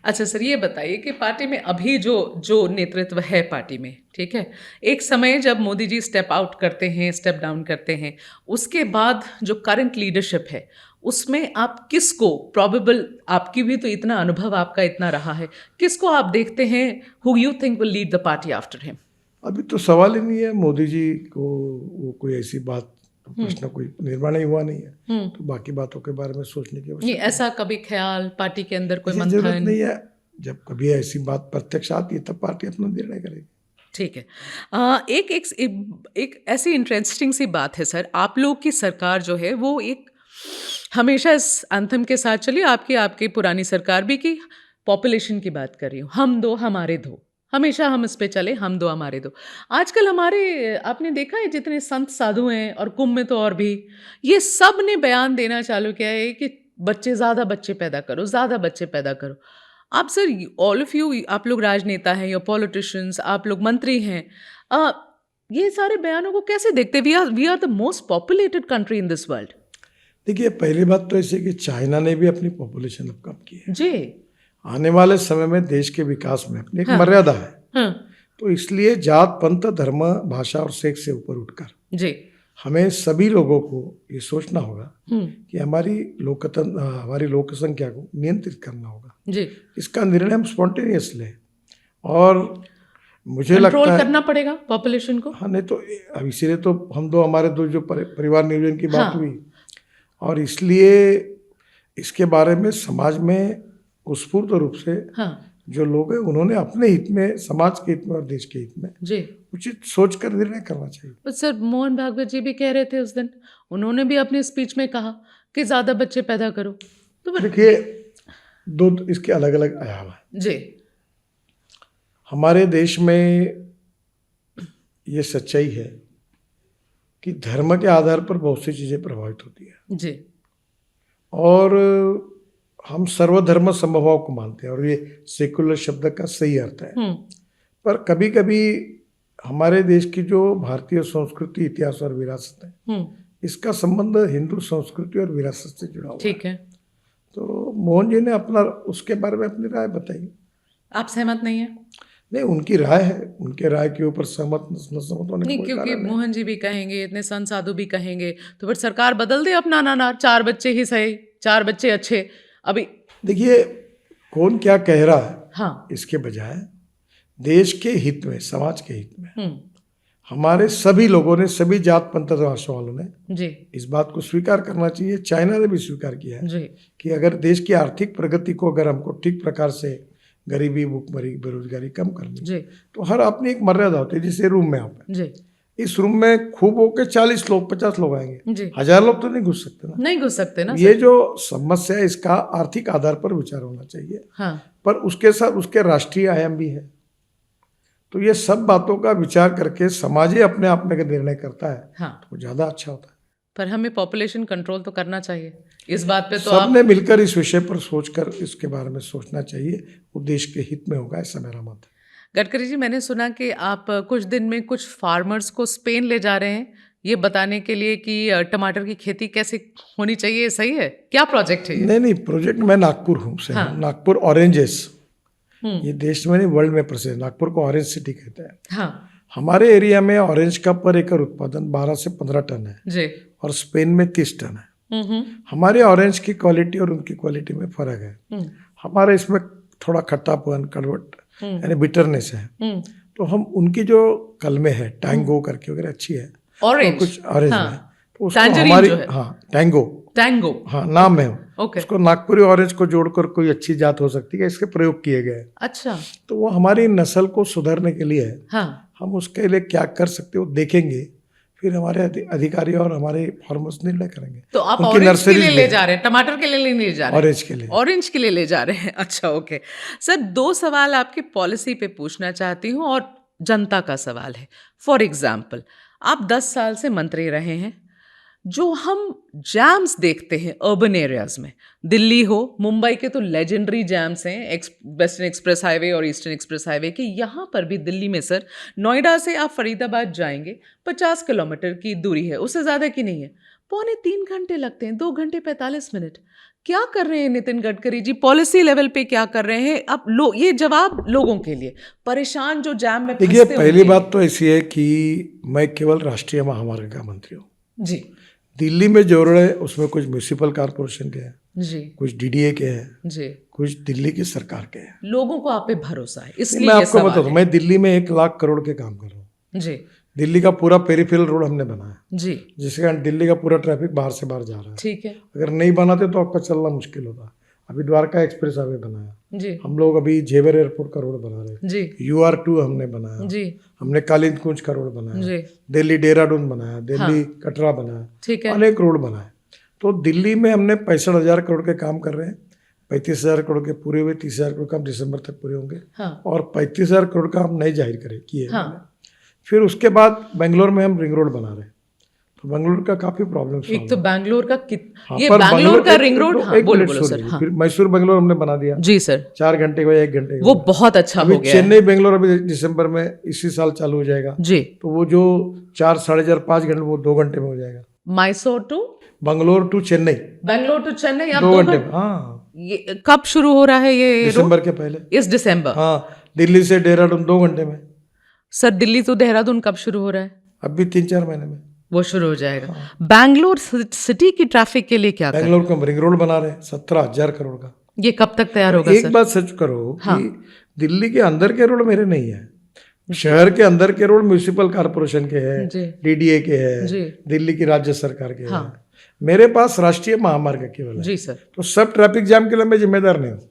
अच्छा सर, ये बताइए कि पार्टी में अभी जो नेतृत्व है पार्टी में, ठीक है, एक समय जब मोदी जी स्टेप आउट करते हैं, स्टेप डाउन करते हैं, उसके बाद जो करंट लीडरशिप है उसमें आप किसको, प्रोबेबल, आपकी भी तो इतना अनुभव आपका इतना रहा है, किसको आप देखते हैं who you think will lead the party after him? अभी तो सवाल ही नहीं है। मोदी जी को वो कोई ऐसी बात, प्रश्न कोई निर्माण ही हुआ नहीं है, तो बाकी बातों के बारे में सोचने की नहीं, ऐसा कभी ख्याल पार्टी के अंदर कोई मंथन? जरूरत नहीं है। जब कभी ऐसी बात प्रत्यक्ष आती है तब पार्टी अपना निर्णय करेगी। ठीक है। एक ऐसी इंटरेस्टिंग सी बात है सर, आप लोग की सरकार जो है वो एक हमेशा इस एंथम के साथ चली, आपकी पुरानी सरकार भी की, पॉपुलेशन की बात कर रही हूँ, हम दो हमारे दो, हमेशा हम इस पे चले, हम दो हमारे दो। आजकल हमारे, आपने देखा है जितने संत साधु हैं, और कुंभ में तो और भी, ये सब ने बयान देना चालू किया है कि ज़्यादा बच्चे पैदा करो, ज़्यादा बच्चे पैदा करो। आप सर, ऑल ऑफ यू, आप लोग राजनेता हैं या पॉलिटिशियंस, आप लोग मंत्री हैं, ये सारे बयानों को कैसे देखते? We are the most populated country in this world. देखिए, पहली बात तो ऐसे कि चाइना ने भी अपनी पॉपुलेशन अब कम की है जी। आने वाले समय में देश के विकास में अपनी एक मर्यादा है। तो इसलिए जात, पंथ, धर्म, भाषा और सेक्स से ऊपर उठकर जी हमें सभी लोगों को ये सोचना होगा कि हमारी लोक संख्या को नियंत्रित करना होगा जी। इसका निर्णय हम स्पॉन्टेनियस लें, और मुझे लगता है करना पड़ेगा पॉपुलेशन को। हाँ, नहीं तो अब इसीलिए तो हम दो हमारे दो जो परिवार नियोजन की बात हुई, और इसलिए इसके बारे में समाज में स्फूर्त रूप से जो लोग हैं उन्होंने अपने हित में, समाज के हित में और देश के हित में जी उचित सोच कर निर्णय करना चाहिए। तो सर, मोहन भागवत जी भी कह रहे थे उस दिन, उन्होंने भी अपनी स्पीच में कहा कि ज्यादा बच्चे पैदा करो। तो देखिए, दो इसके अलग अलग आयाम है जी। हमारे देश में ये सच्चाई है कि धर्म के आधार पर बहुत सी चीजें प्रभावित होती है जी, और हम सर्वधर्म समभाव को मानते हैं, और ये सेकुलर शब्द का सही अर्थ है। पर कभी कभी हमारे देश की जो भारतीय संस्कृति, इतिहास और विरासत है, इसका संबंध हिंदू संस्कृति और विरासत से जुड़ा हुआ ठीक है। तो मोहन जी ने अपना, उसके बारे में अपनी राय बताई। आप सहमत नहीं है? नहीं, उनकी राय है, उनके राय के ऊपर सहमत न सहमत होने नहीं, क्योंकि मोहन जी भी कहेंगे, इतने संत साधु भी कहेंगे, तो फिर सरकार बदल दे अपना, ना 4 बच्चे ही सही, 4 बच्चे अच्छे। अभी देखिए, कौन क्या कह रहा है, हाँ, इसके बजाय देश के हित में, समाज के हित में हमारे सभी लोगों ने, सभी जात पंथ भाषा वालों ने जी इस बात को स्वीकार करना चाहिए। चाइना ने भी स्वीकार किया है जी कि अगर देश की आर्थिक प्रगति को अगर हमको ठीक प्रकार से गरीबी, भूखमरी, बेरोजगारी कम करनी जी तो हर अपनी एक मर्यादा होती है। जैसे रूम में आप, जी इस रूम में खूब होके 40 लोग 50 लोग आएंगे, जी 1000 लोग तो नहीं घुस सकते ना। नहीं घुस सकते ना ये सर। जो समस्या है इसका आर्थिक आधार पर विचार होना चाहिए, हाँ पर उसके साथ उसके राष्ट्रीय आयाम भी है। तो ये सब बातों का विचार करके समाज ही अपने आप में अगर निर्णय करता है हाँ, तो ज़्यादा अच्छा होता है। पर हमें पॉपुलेशन कंट्रोल तो करना चाहिए। इस बात पे तो आप सबने मिलकर इस विषय पर सोचकर इसके बारे में सोचना चाहिए, वो देश के हित में होगा, ऐसा मेरा मत है। गडकरी जी, मैंने सुना कि आप कुछ दिन में कुछ फार्मर्स को स्पेन ले जा रहे हैं, ये बताने के लिए कि टमाटर की खेती कैसे होनी चाहिए। सही है? क्या प्रोजेक्ट है ये? नहीं, प्रोजेक्ट मैं नागपुर से हाँ। हूँ। नागपुर ऑरेंजेस, ये देश में नहीं वर्ल्ड में प्रसिद्ध, नागपुर को ऑरेंज सिटी कहते हैं। हाँ हमारे एरिया में ऑरेंज का पर एकड़ उत्पादन 12 से 15 टन है जी। और स्पेन में 30 टन है। हमारे ऑरेंज की क्वालिटी और उनकी क्वालिटी में फर्क है। हमारे इसमें थोड़ा खट्टापन, कड़वट यानी बिटरनेस है, तो हम उनकी जो कलमे है टैंगो करके वगैरह अच्छी है। ऑरेंज तो कुछ ऑरेंज हाँ। में तो उसको टैंजरीन हमारी जो है। हाँ टैंगो टैंगो हाँ नाम है। ओके। उसको नागपुरी ऑरेंज को जोड़कर कोई अच्छी जात हो सकती है, इसके प्रयोग किए गए। अच्छा। तो वो हमारी नस्ल को सुधारने के लिए है। हाँ हम उसके लिए क्या कर सकते हो देखेंगे, फिर हमारे अधिकारी और हमारे फार्मर्स निर्णय करेंगे। तो आप उनकी ऑरेंज के नर्सरीज लिए भी ले है। जा रहे हैं, टमाटर के लिए नहीं ले जा रहे हैं? ऑरेंज के लिए। ऑरेंज के लिए ले जा रहे हैं। अच्छा ओके सर, 2 सवाल आपकी पॉलिसी पे पूछना चाहती हूँ और जनता का सवाल है। फॉर एग्जाम्पल, आप 10 साल से मंत्री रहे हैं। जो हम जैम्स देखते हैं अर्बन एरियाज में, दिल्ली हो, मुंबई के तो लेजेंडरी जैम्स हैं, वेस्टर्न एक्सप्रेस हाईवे और ईस्टर्न एक्सप्रेस हाईवे के। यहाँ पर भी दिल्ली में सर, नोएडा से आप फरीदाबाद जाएंगे 50 किलोमीटर की दूरी है, उससे ज़्यादा की नहीं है, 2.25 घंटे लगते हैं, 2 घंटे 45 मिनट। क्या कर रहे हैं नितिन गडकरी जी? पॉलिसी लेवल पे क्या कर रहे हैं? अब ये जवाब लोगों के लिए, परेशान जो जैम में देखिए, फंसते पहली होंगे। बात तो ऐसी है कि मैं केवल राष्ट्रीय महामार्ग का मंत्री हूँ। जी दिल्ली में जो रोड है उसमें कुछ म्यूनिसिपल कॉर्पोरेशन के हैं, जी कुछ डीडीए के हैं, जी। कुछ दिल्ली की सरकार के हैं। लोगों को आप पे भरोसा है, इसलिए मैं ये आपको सवाल बता दूं, है। मैं दिल्ली में 1 लाख करोड़ के काम कर रहा हूँ। जी दिल्ली का पूरा पेरिफेरल रोड हमने बनाया, जी जिसके कारण दिल्ली का पूरा ट्रैफिक बाहर से बाहर जा रहा है। ठीक है अगर नहीं बनाते तो आपका चलना मुश्किल होता। अभी द्वारका एक्सप्रेस हाईवे बनाया, जी हम लोग अभी जेवर एयरपोर्ट का रोड बना रहे, जी UR2 हमने बनाया, जी हमने कालीन कुंज का रोड बनाया, जी दिल्ली देहरादून बनाया, दिल्ली कटरा बनाया, ठीक है। अनेक रोड बनाए। तो दिल्ली में हमने 65,000 करोड़ के काम कर रहे हैं। 35,000 करोड़ के पूरे हुए, 30,000 करोड़ काम दिसंबर तक पूरे होंगे। हाँ और 35,000 करोड़ का हम नए जाहिर करें किए। हाँ। फिर उसके बाद बेंगलोर में हम रिंग रोड बना रहे हैं, तो बेंगलोर का काफी प्रॉब्लम। एक तो बैंगलोर का हाँ, ये पर बैंगलोर का रिंग रोड। हाँ, एक बोलो मिनट बोलो सर। सुनिए। हाँ फिर मैसूर बेंगलोर हमने बना दिया जी सर, 4 घंटे का, 1 घंटे का। वो बहुत अच्छा अभी हो गया है। चेन्नई बेंगलोर अभी दिसंबर में इसी साल चालू हो जाएगा, जी। तो वो जो 4, 4.5, 5 घंटे वो 2 घंटे में हो जाएगा। Mysore to Bangalore to Chennai Bangalore to Chennai आप 2 2 घंटे घंटे। में। हाँ, ये कब शुरू हो रहा है ये रोड? दिसंबर के पहले। इस दिसंबर। हाँ, दिल्ली से देहरादून 2 घंटे में। सर दिल्ली तो देहरादून कब शुरू हो रहा है? अभी 3-4 महीने में वो शुरू हो जाएगा। बैंगलोर सिटी की ट्रैफिक के लिए क्या करें? बेंगलोर को रिंग रोड बना रहे हैं 17,000 करोड़ का। ये कब तक तैयार होगा एक सर? बात सच करो हाँ। कि दिल्ली के अंदर के रोड मेरे नहीं है, शहर के अंदर के रोड म्यूनिसिपल कॉर्पोरेशन के हैं, जी डीडीए के हैं, जी दिल्ली की राज्य सरकार के हाँ। हैं। मेरे पास राष्ट्रीय महामार्ग केवल है, जी सर, तो सब ट्रैफिक जाम के लिए मैं जिम्मेदार नहीं हूँ।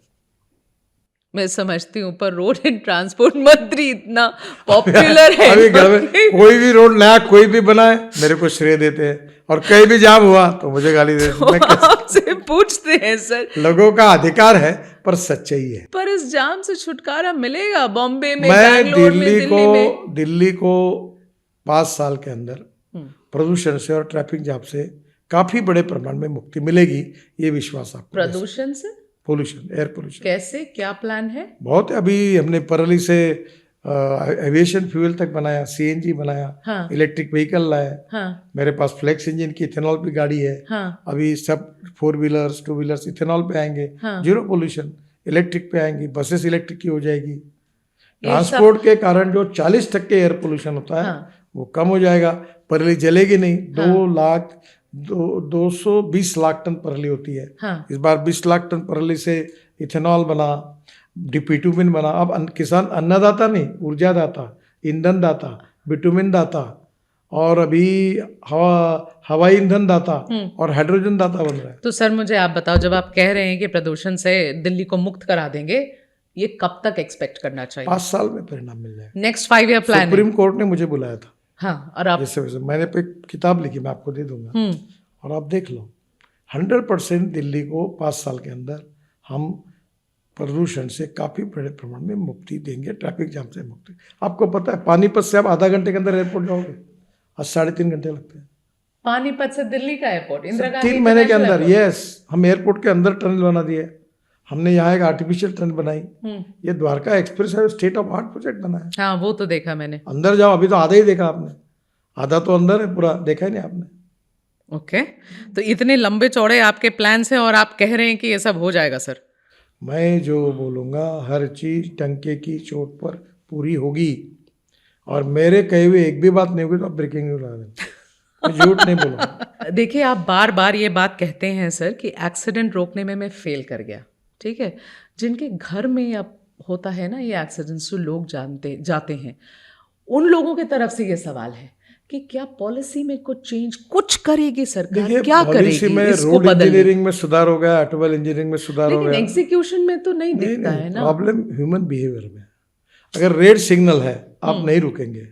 मैं समझती हूँ, पर रोड एंड ट्रांसपोर्ट मंत्री इतना पॉपुलर है अभी घर में कोई भी रोड नया कोई भी बनाए मेरे को श्रेय देते हैं, और कहीं भी जाम हुआ तो मुझे गाली देते हैं। मैं कैसे- आपसे पूछते हैं सर, लोगों का अधिकार है पर सच्चाई है। पर इस जाम से छुटकारा मिलेगा बॉम्बे में, मैं बैंगलोर में, दिल्ली को 5 साल के अंदर प्रदूषण से और ट्रैफिक जाम से काफी बड़े प्रमाण में मुक्ति मिलेगी, ये विश्वास आपको। प्रदूषण से पोल्यूशन, एयर पोल्यूशन कैसे, क्या प्लान है? बहुत है। अभी हमने परली से एविएशन फ्यूल तक बनाया, CNG बनाया, हाँ इलेक्ट्रिक व्हीकल लाया। हाँ मेरे पास फ्लेक्स इंजन की इथेनॉल की गाड़ी है। हाँ अभी सब 4 व्हीलर्स 2 व्हीलर्स इथेनॉल पे आएंगे, हाँ। Zero pollution. इलेक्ट्रिक पे आएंगी, बसेस इलेक्ट्रिक की हो जाएगी। ट्रांसपोर्ट के कारण जो 40% एयर पोल्यूशन होता है हाँ। वो कम हो जाएगा। परली जलेगी नहीं। 220 लाख टन परली होती है। हाँ इस बार 20 लाख टन परली से इथेनॉल बना, डिपिटुमिन बना। अब किसान अन्नदाता नहीं, ऊर्जा दाता, ईंधन दाता, बिटुमिन दाता और अभी हवाई ईंधन दाता और हाइड्रोजन दाता बन रहा है। तो सर मुझे आप बताओ, जब आप कह रहे हैं कि प्रदूषण से दिल्ली को मुक्त करा देंगे, ये कब तक एक्सपेक्ट करना चाहिए? 5 साल में परिणाम मिल जाएगा। Next 5 year plan? Supreme court ने मुझे बुलाया था। हाँ, और आप? जैसे वैसे मैंने एक किताब लिखी, मैं आपको दे दूंगा और आप देख लो। 100% दिल्ली को 5 साल के अंदर हम प्रदूषण से काफी बड़े प्रमाण में मुक्ति देंगे, ट्रैफिक जाम से मुक्ति। आपको पता है पानीपत से आप आधा घंटे के अंदर एयरपोर्ट जाओगे, आज 3.5 घंटे लगते हैं। पानीपत से दिल्ली का एयरपोर्ट इंदिरा गांधी 3 महीने के अंदर। यस, हम एयरपोर्ट के अंदर टनल बना दिए। हमने यहाँ एक आर्टिफिशियल टनल बनाई। ये द्वारका एक्सप्रेस है, स्टेट ऑफ आर्ट प्रोजेक्ट बना है। हाँ, वो तो देखा मैंने। अंदर जाओ, अभी तो आधा ही देखा आपने, आधा तो अंदर है, पूरा देखा ही नहीं आपने। ओके, तो इतने लंबे चौड़े आपके प्लान्स हैं और आप कह रहे हैं कि ये सब हो जाएगा सर? मैं जो बोलूँगा हर चीज़ टंके की चोट पर पूरी होगी, और मेरे कहे हुए एक भी बात नहीं होगी तो आप ब्रेकिंग न्यूज ला दें। मैं झूठ नहीं बोलूँगा। देखिए, आप बार बार ये बात कहते हैं सर कि एक्सीडेंट रोकने में मैं फेल कर गया, ठीक है। जिनके घर में अब होता है ना ये एक्सीडेंट्स, जो लोग जाते हैं, उन लोगों की तरफ से ये सवाल है कि क्या पॉलिसी में कुछ करेगी सरकार? क्या करेगी में? इसको रोड इंजीनियरिंग में सुधार हो गया, ऑटोमोबाइल इंजीनियरिंग में सुधार हो गया, लेकिन एग्जीक्यूशन में तो नहीं दिखता है ना। प्रॉब्लम ह्यूमन बिहेवियर में। अगर रेड सिग्नल है, आप नहीं रुकेंगे।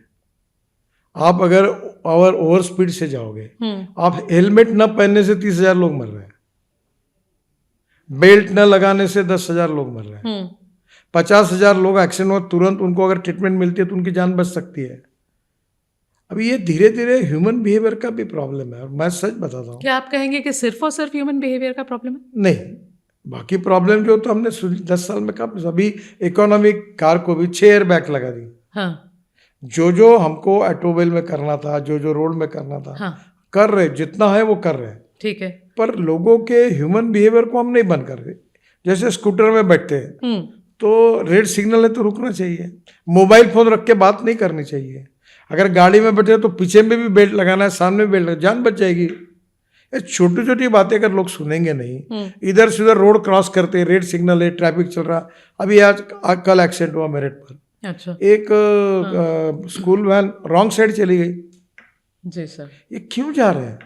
आप अगर ओवर स्पीड से जाओगे, आप हेलमेट न पहनने से 30,000 लोग मर रहे हैं, बेल्ट न लगाने से 10,000 लोग मर रहे हैं, 50,000 लोग एक्सीडेंट हो, तुरंत उनको अगर ट्रीटमेंट मिलती है तो उनकी जान बच सकती है। अभी ये धीरे धीरे ह्यूमन बिहेवियर का भी प्रॉब्लम है, और मैं सच बताता हूँ। क्या आप कहेंगे कि सिर्फ और सिर्फ ह्यूमन बिहेवियर का प्रॉब्लम है? नहीं, बाकी प्रॉब्लम जो तो हमने 10 साल में कहा। अभी इकोनॉमिक कार को भी 6 एयर बैग लगा दी। हाँ, जो हमको ऑटोमोबाइल में करना था, जो रोड में करना था, हाँ, कर रहे, जितना है वो कर रहे हैं, ठीक है। पर लोगों के ह्यूमन बिहेवियर को हम नहीं बंद कर रहे। जैसे स्कूटर में बैठते हैं तो रेड सिग्नल है तो रुकना चाहिए, मोबाइल फोन रख के बात नहीं करनी चाहिए। अगर गाड़ी में बैठे तो पीछे में भी बेल्ट लगाना है, सामने भी बेल्ट, जान बच जाएगी। ये छोटी छोटी बातें अगर लोग सुनेंगे नहीं, इधर से उधर रोड क्रॉस करते, रेड सिग्नल है, ट्रैफिक चल रहा। अभी कल एक्सीडेंट हुआ मेरठ पर। अच्छा। एक स्कूल वैन रॉन्ग साइड चली गई। जी सर। ये क्यों जा रहे हैं?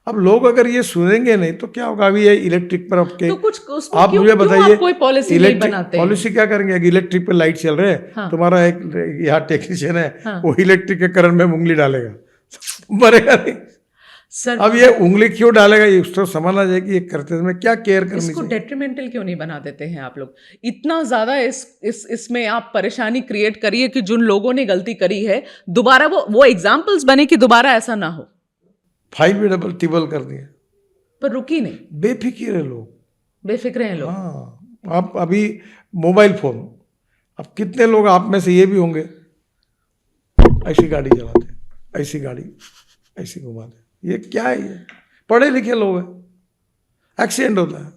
अब लोग अगर ये सुनेंगे नहीं तो क्या होगा? अभी ये इलेक्ट्रिक पर आपके तो कुछ आप मुझे बताइए, कोई पॉलिसी नहीं बनाते? पॉलिसी क्या करेंगे? इलेक्ट्रिक पे लाइट चल रहे हैं, तुम्हारा एक यहाँ टेक्नीशियन है, वो इलेक्ट्रिक के करंट में उंगली डालेगा, मरेगा नहीं सर। अब ये उंगली क्यों डालेगा? ये उसको समझना चाहिए कि ये करते समय क्या केयर करनी चाहिए। इसको डेट्रीमेंटल क्यों नहीं बना देते हैं आप लोग? इतना ज्यादा इसमें आप परेशानी क्रिएट करिए कि जिन लोगों ने गलती करी है दोबारा वो एग्जाम्पल्स बने कि दोबारा ऐसा ना हो। 5 भी टिबल कर दिए, पर रुकी नहीं। बेफिक्र है लोग, बेफिक्र हैं लोग। हाँ, आप अभी मोबाइल फोन, अब कितने लोग आप में से ये भी होंगे ऐसी गाड़ी चलाते, ऐसी गाड़ी ऐसी घुमाते। ये क्या है? ये पढ़े लिखे लोग हैं, एक्सीडेंट होता है।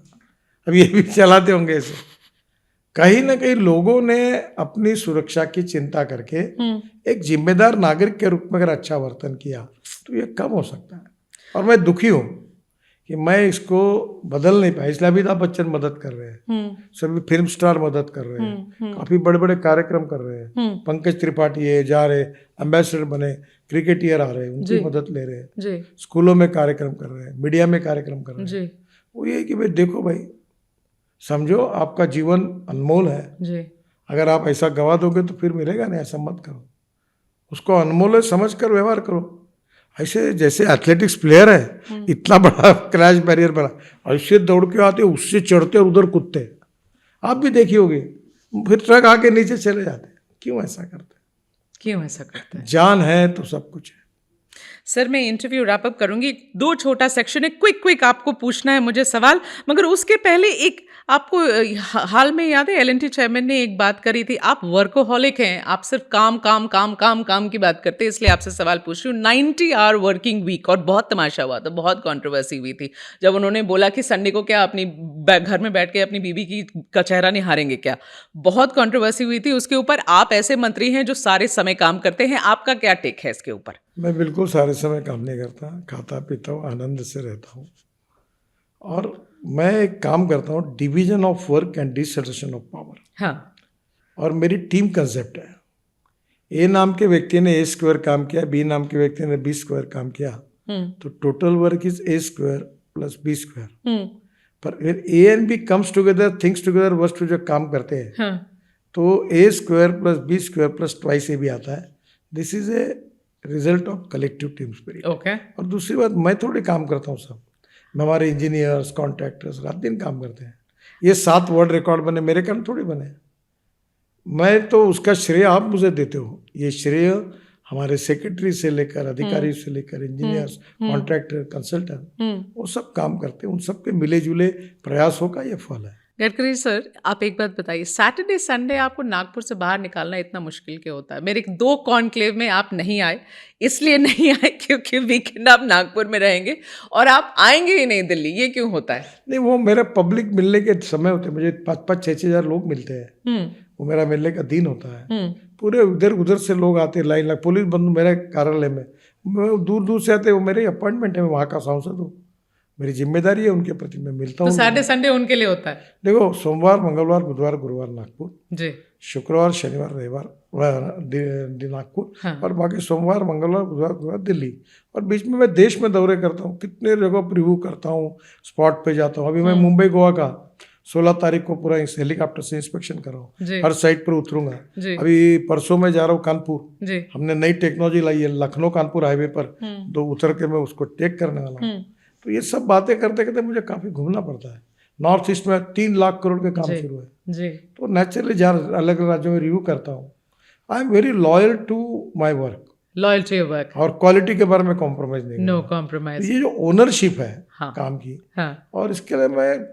अब ये भी चलाते होंगे ऐसे। कहीं ना कहीं लोगों ने अपनी सुरक्षा की चिंता करके एक जिम्मेदार नागरिक के रूप में अगर अच्छा वर्तन किया तो ये कम हो सकता है। और मैं दुखी हूँ कि मैं इसको बदल नहीं पाया। इसलिए अमिताभ बच्चन मदद कर रहे हैं, सभी फिल्म स्टार मदद कर रहे हैं, काफी बड़े बड़े कार्यक्रम कर रहे हैं। पंकज त्रिपाठी है, जा रहे एम्बेसडर बने, क्रिकेटियर आ रहे हैं, उनकी मदद ले रहे हैं, स्कूलों में कार्यक्रम कर रहे हैं, मीडिया में कार्यक्रम कर रहे हैं। वो ये कि भाई देखो भाई, समझो आपका जीवन अनमोल है, अगर आप ऐसा गवा दोगे तो फिर मिलेगा नहीं, ऐसा मत करो। उसको अनमोल है समझ कर व्यवहार करो। ऐसे जैसे एथलेटिक्स प्लेयर है, इतना बड़ा क्रैश बैरियर बना, ऐसे दौड़ के आते, उससे चढ़ते और उधर कूदते, आप भी देखी होगी, फिर ट्रक आके नीचे चले जाते। क्यों ऐसा करते? क्यों ऐसा करते हैं? जान है तो सब कुछ है। सर, मैं इंटरव्यू रैप अप करूंगी, 2 छोटा सेक्शन है, क्विक आपको पूछना है मुझे सवाल, मगर उसके पहले एक आपको हाल में याद है L&T चेयरमैन ने एक बात करी थी, आप वर्कोहॉलिक हैं, आप सिर्फ काम काम काम काम काम की बात करते हैं, इसलिए आपसे सवाल पूछ रही हूँ। 90 आवर वर्किंग वीक, और बहुत तमाशा हुआ था, बहुत कंट्रोवर्सी हुई थी जब उन्होंने बोला कि संडे को क्या अपनी घर में बैठ के अपनी बीवी का चेहरा निहारेंगे क्या। बहुत कंट्रोवर्सी हुई थी उसके ऊपर। आप ऐसे मंत्री हैं जो सारे समय काम करते हैं, आपका क्या टेक है इसके ऊपर? मैं बिल्कुल सारे समय काम नहीं करता, खाता पीता हूँ, आनंद से रहता हूँ। और मैं एक काम करता हूँ, division of work and dissertation of power. हाँ। और मेरी टीम कंसेप्ट है ए नाम के व्यक्ति ने ए स्क्वायर काम किया, बी नाम के व्यक्ति ने बी स्क्वायर काम किया, तो total work is a square plus b square. पर फिर a and b comes together, things together, works too जब काम करते हैं तो a square plus b square plus twice a भी आता है। This is a result of collective team spirit. और दूसरी बात, मैं थोड़ी काम करता हूँ सब, हमारे इंजीनियर्स कॉन्ट्रैक्टर्स रात दिन काम करते हैं। ये 7 वर्ल्ड रिकॉर्ड बने मेरे कारण थोड़ी बने, मैं तो उसका श्रेय आप मुझे देते हो। ये श्रेय हमारे सेक्रेटरी से लेकर अधिकारी से लेकर इंजीनियर्स कॉन्ट्रैक्टर कंसल्टेंट वो सब काम करते हैं, उन सब के मिले जुले प्रयासों का ये फल है। गडकरी सर, आप एक बात बताइए, सैटरडे संडे आपको नागपुर से बाहर निकालना इतना मुश्किल क्यों होता है? मेरे 2 कॉन्क्लेव में आप नहीं आए, इसलिए नहीं आए क्योंकि वीकेंड आप नागपुर में रहेंगे और आप आएंगे ही नहीं दिल्ली, ये क्यों होता है? नहीं, वो मेरा पब्लिक मिलने के समय होते हैं, मुझे 5-6 हज़ार लोग मिलते हैं, वो मेरा मिलने का दिन होता है। पूरे इधर उधर से लोग आते हैं, लाइन लग, पुलिस बंधु मेरे कार्यालय में, दूर दूर से आते हैं, वो मेरे अपॉइंटमेंट है, मैं वहाँ का सांसद हूँ, मेरी जिम्मेदारी है उनके प्रति, मैं मिलता हूँ। तो सैटरडे संडे उनके लिए होता है? देखो, सोमवार मंगलवार बुधवार गुरुवार नागपुर जी, शुक्रवार शनिवार रविवार नागपुर, और बाकी सोमवार मंगलवार बुधवार गुरुवार दिल्ली। और बीच में मैं देश में दौरे करता हूँ, कितने जगह पर रिव्यू करता हूँ, स्पॉट पे जाता हूँ। अभी मैं मुंबई गोवा का 16 तारीख को पूरा हेलीकॉप्टर से इंस्पेक्शन कर रहा हूँ, हर साइट पर उतरूंगा। अभी परसों में जा रहा हूँ कानपुर, हमने नई टेक्नोलॉजी लाई है, लखनऊ कानपुर हाईवे पर 2 उतर के मैं उसको टेक करने वाला हूँ। तो ये सब बातें करते करते मुझे काफी घूमना पड़ता है। नॉर्थ ईस्ट में 3 लाख करोड़ के काम शुरू है, तो नेचुरली जहाँ अलग अलग राज्यों में रिव्यू करता हूँ। I am very loyal to my work, loyal to your work, और क्वालिटी के बारे में कॉम्प्रोमाइज नहीं, नो कॉम्प्रोमाइज। ये जो ओनरशिप है काम की, और इसके लिए मैं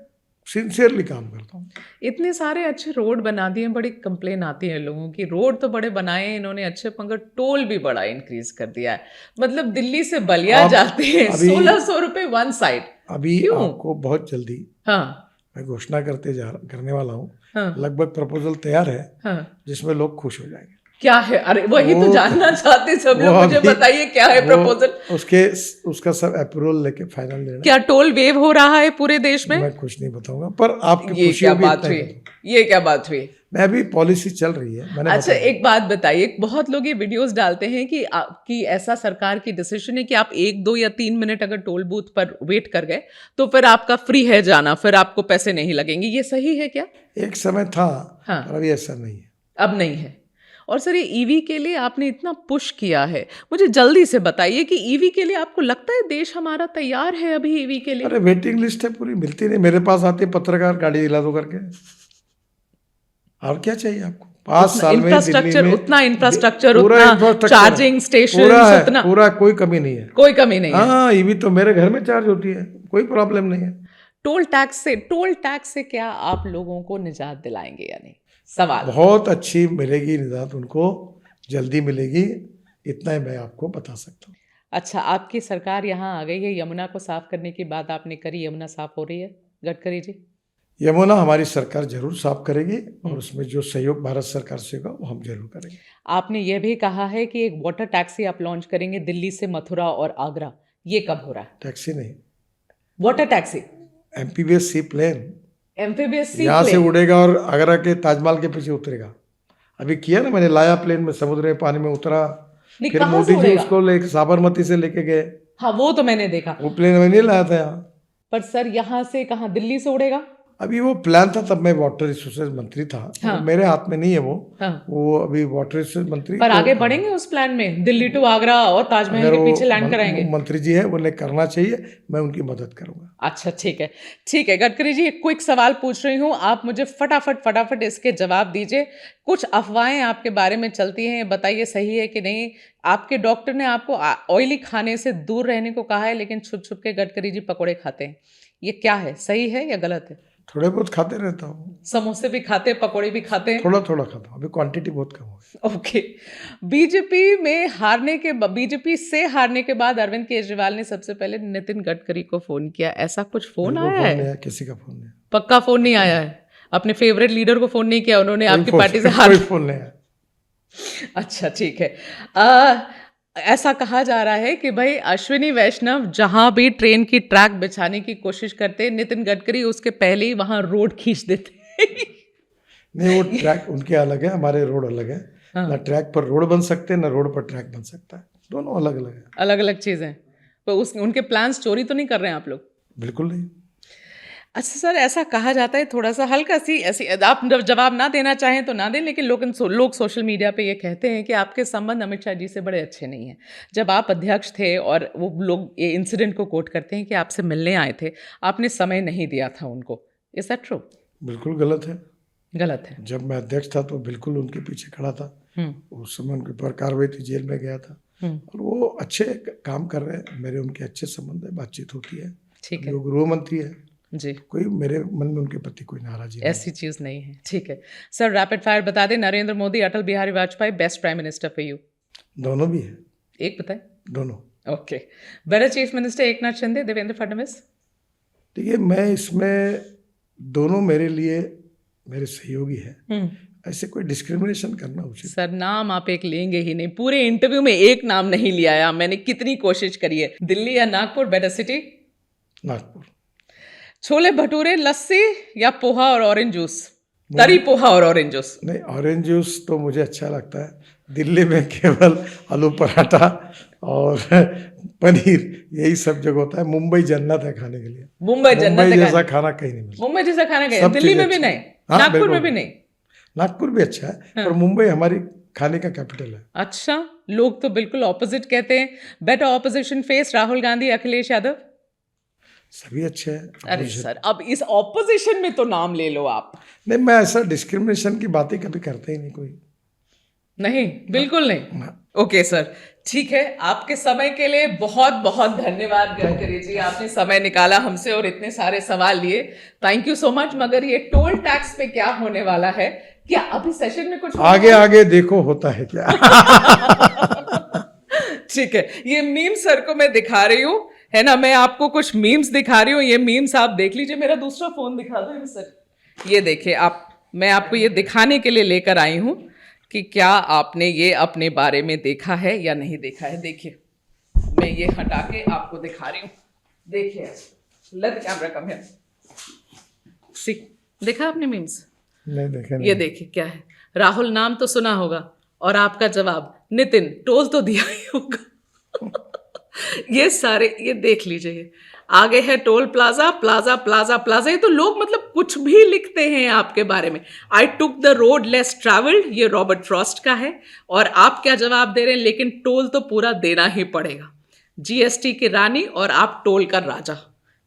सिंसियरली काम करता हूँ। इतने सारे अच्छे रोड बना दिए, बड़ी कंप्लेन आती है लोगों की, रोड तो बड़े बनाए इन्होंने अच्छे, मगर टोल भी बड़ा इंक्रीज कर दिया है। मतलब दिल्ली से बलिया जाते हैं 1600 रुपए वन साइड। अभी आपको बहुत जल्दी मैं घोषणा करने वाला हूँ, लगभग प्रपोजल तैयार है, जिसमें लोग खुश हो जाएंगे। क्या है? अरे वही तो जानना चाहते सब लोग, मुझे बताइए क्या है प्रपोजल? उसका सब अप्रूवल लेके फाइनल देना। क्या टोल वेव हो रहा है पूरे देश में? मैं कुछ नहीं बताऊंगा, पर आपकी ये क्या बात हुई? ये क्या बात हुई? मैं अभी पॉलिसी चल रही है, मैंने अच्छा एक बात बताइए, बहुत लोग ये वीडियोस डालते हैं कि ऐसा सरकार की डिसीजन है कि आप 1, 2 या 3 मिनट अगर टोल बूथ पर वेट कर गए तो फिर आपका फ्री है जाना, फिर आपको पैसे नहीं लगेंगे। ये सही है क्या? एक समय था, पर अभी ऐसा नहीं है, अब नहीं है। और सर ये ईवी के लिए आपने इतना पुश किया है, मुझे जल्दी से बताइए कि ईवी के लिए आपको लगता है देश हमारा तैयार है अभी ईवी के लिए? अरे वेटिंग लिस्ट है पूरी, मिलती नहीं। मेरे पास आते पत्रकार, गाड़ी दिला दो करके, और क्या चाहिए आपको? 5 साल में इंफ्रास्ट्रक्चर, उतना इंफ्रास्ट्रक्चर, उतना चार्जिंग स्टेशन, उतना पूरा, कोई कमी नहीं है, कोई कमी नहीं है। हाँ, ईवी तो मेरे घर में चार्ज होती है, कोई प्रॉब्लम नहीं है। टोल टैक्स से क्या आप लोगों को निजात दिलाएंगे या नहीं? सवाल बहुत अच्छी मिलेगी निजात, उनको जल्दी मिलेगी, इतना ही मैं आपको बता सकता हूँ। अच्छा, आपकी सरकार यहाँ आ गई है, यमुना को साफ करने की बात आपने करी, यमुना साफ हो रही है गडकरी जी? यमुना हमारी सरकार जरूर साफ करेगी, और उसमें जो सहयोग भारत सरकार से होगा वो हम जरूर करेंगे। आपने ये भी कहा है कि एक वाटर टैक्सी आप लॉन्च करेंगे दिल्ली से मथुरा और आगरा, ये कब हो रहा है? टैक्सी नहीं, वाटर टैक्सी, एमपीवीएस सी प्लेन, एम्फीबियस सी यहाँ से उड़ेगा और आगरा के ताजमहल के पीछे उतरेगा। अभी किया ना मैंने, लाया प्लेन में, समुद्र में पानी में उतरा, फिर मोदी जी उसको साबरमती से लेके गए। हाँ वो तो मैंने देखा, वो प्लेन में नहीं लाया था यहाँ। पर सर यहाँ से कहाँ, दिल्ली से उड़ेगा? अभी वो प्लान था, तब मैं वाटर रिसोर्सेज मंत्री था। हाँ। मेरे हाथ में नहीं है वो। हाँ। वो अभी वाटर रिसोर्सेज मंत्री, पर आगे बढ़ेंगे उस प्लान में, दिल्ली टू आगरा और ताजमहल के पीछे लैंड कराएंगे। मंत्री जी है, उन्हें करना चाहिए, मैं उनकी मदद करूंगा। अच्छा ठीक है, ठीक है गडकरी जी, एक क्विक सवाल पूछ रही हूँ, आप मुझे फटाफट इसके जवाब दीजिए। कुछ अफवाहें आपके बारे में चलती हैं, बताइए सही है कि नहीं? आपके डॉक्टर ने आपको ऑयली खाने से दूर रहने को कहा है, लेकिन छुप छुप के गडकरी जी पकौड़े खाते हैं, ये क्या है, सही है या गलत है? थोड़े बहुत खाते रहता हूँ, समोसे भी खाते, पकौड़े भी खाते हैं? थोड़ा थोड़ा खाता हूँ, अभी क्वांटिटी बहुत कम है। ओके। बीजेपी से हारने के बाद अरविंद केजरीवाल ने सबसे पहले नितिन गडकरी को फोन किया, ऐसा कुछ फोन आया है? किसी का फोन नहीं, पक्का फोन नहीं आया है? अपने फेवरेट लीडर को फोन नहीं किया उन्होंने? आपकी पार्टी से हार, फोन नहीं आया। अच्छा ठीक है। ऐसा कहा जा रहा है कि भाई अश्विनी वैष्णव जहां भी ट्रेन की ट्रैक बिछाने की कोशिश करते, नितिन गडकरी उसके पहले ही वहां रोड खींच देते। नहीं, वो ट्रैक उनके अलग है, हमारे रोड अलग है। हाँ। ना ट्रैक पर रोड बन सकते ना रोड पर ट्रैक बन सकता है, दोनों अलग अलग है। अलग अलग चीजें, पर उनके प्लान्स चोरी तो नहीं कर रहे हैं आप लोग? बिल्कुल नहीं। अच्छा सर, ऐसा कहा जाता है, थोड़ा सा हल्का सी ऐसी, आप जवाब ना देना चाहें तो ना दें, लेकिन लोग सोशल मीडिया पे ये कहते हैं कि आपके संबंध अमित शाह जी से बड़े अच्छे नहीं हैं। जब आप अध्यक्ष थे और वो लोग ये इंसिडेंट को कोट करते हैं कि आपसे मिलने आए थे, आपने समय नहीं दिया था उनको, इज दैट ट्रू? बिल्कुल गलत है। गलत है। जब मैं अध्यक्ष था तो बिल्कुल उनके पीछे खड़ा था। उस समय उनके ऊपर कार्रवाई थी, जेल में गया था, और वो अच्छे काम कर रहे हैं, मेरे उनके अच्छे संबंध है, बातचीत होती है। ठीक है। वो गृह मंत्री है जी, कोई मेरे मन में उनके प्रति कोई नाराजगी नहीं। ऐसी चीज नहीं है। ठीक है सर, रैपिड फायर बता दें, Narendra Modi, Atal Bihari Vajpayee, best prime minister for you? दोनों भी है। एक बताएं। दोनों। Okay. Better chief minister, Eknath Shinde, Devendra Fadnavis? देखिए, मैं इसमें दोनों मेरे लिए मेरे सहयोगी है, ऐसे कोई डिस्क्रिमिनेशन करना उचित। सर, नाम आप एक लेंगे ही नहीं, पूरे इंटरव्यू में एक नाम नहीं लिया है। मैंने कितनी कोशिश करी है। दिल्ली या नागपुर, बेटर सिटी? नागपुर। छोले भटूरे, लस्सी या पोहा और ऑरेंज जूस? तरी पोहा और ऑरेंज जूस? नहीं, ऑरेंज जूस तो मुझे अच्छा लगता है। दिल्ली में केवल आलू पराठा और पनीर, यही सब जगह होता है। मुंबई जन्नत है खाने के लिए। मुंबई जन्नत जैसा खाना कहीं नहीं मिलता। मुंबई जैसा खाना कहीं दिल्ली में भी नहीं, नागपुर में भी नहीं। नागपुर भी अच्छा है, पर मुंबई हमारी खाने का कैपिटल है। अच्छा, लोग तो बिल्कुल ऑपोजिट कहते हैं। Better opposition face, Rahul Gandhi, Akhilesh Yadav? सभी अच्छे हैं। अरे सर, अब इस ऑपोजिशन में तो नाम ले लो आप। नहीं, मैं ऐसा डिस्क्रिमिनेशन की बातें कभी करते ही नहीं कोई। नहीं, बिल्कुल नहीं। ओके सर, ठीक है। आपके समय के लिए बहुत बहुत धन्यवाद गडकरी जी, आपने समय निकाला हमसे और इतने सारे सवाल लिए। Thank you so much. मगर ये टोल टैक्स पे क्या होने वाला है? क्या अभी सेशन में कुछ आगे देखो होता है क्या? ठीक है, ये मीम सर को मैं दिखा रही हूँ, है ना, मैं आपको कुछ मीम्स दिखा रही हूँ। ये मीम्स आप देख लीजिए। मेरा दूसरा फोन दिखा दो सर। ये देखिए आप, मैं आपको ये दिखाने के लिए लेकर आई हूँ कि क्या आपने ये अपने बारे में देखा है या नहीं देखा है। देखिए, मैं ये हटा के आपको दिखा रही हूँ। देखिए, लेट कैमरा कम हियर। सी, देखा आपने मीम्स? नहीं देखे नहीं। ये देखिए क्या है। राहुल नाम तो सुना होगा और आपका जवाब नितिन, टोल तो दिया ही होगा। ये सारे, ये देख लीजिए, आगे है toll plaza plaza plaza plaza. ये तो लोग मतलब कुछ भी लिखते हैं आपके बारे में। I took the road less travelled, ये रॉबर्ट फ्रॉस्ट का है। और आप क्या जवाब दे रहे हैं? लेकिन टोल तो पूरा देना ही पड़ेगा। जीएसटी की रानी और आप टोल का राजा।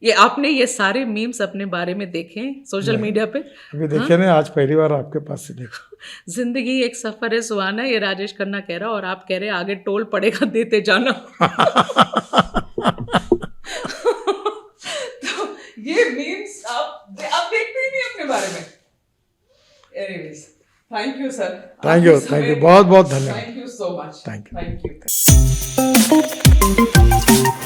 ये आपने ये सारे मीम्स अपने बारे में देखे सोशल मीडिया पे? अभी देखे नहीं, आज पहली बार आपके पास से देखा। जिंदगी एक सफर है सुहाना, ये राजेश खन्ना कह रहा, और आप कह रहे हैं आगे टोल पड़ेगा, देते जाना। तो ये मीम्स आप देखते ही नहीं अपने बारे में। Anyways, thank you sir. Thank you, बहुत बहुत धन्यवाद। Thank you so much. Thank you. Thank you.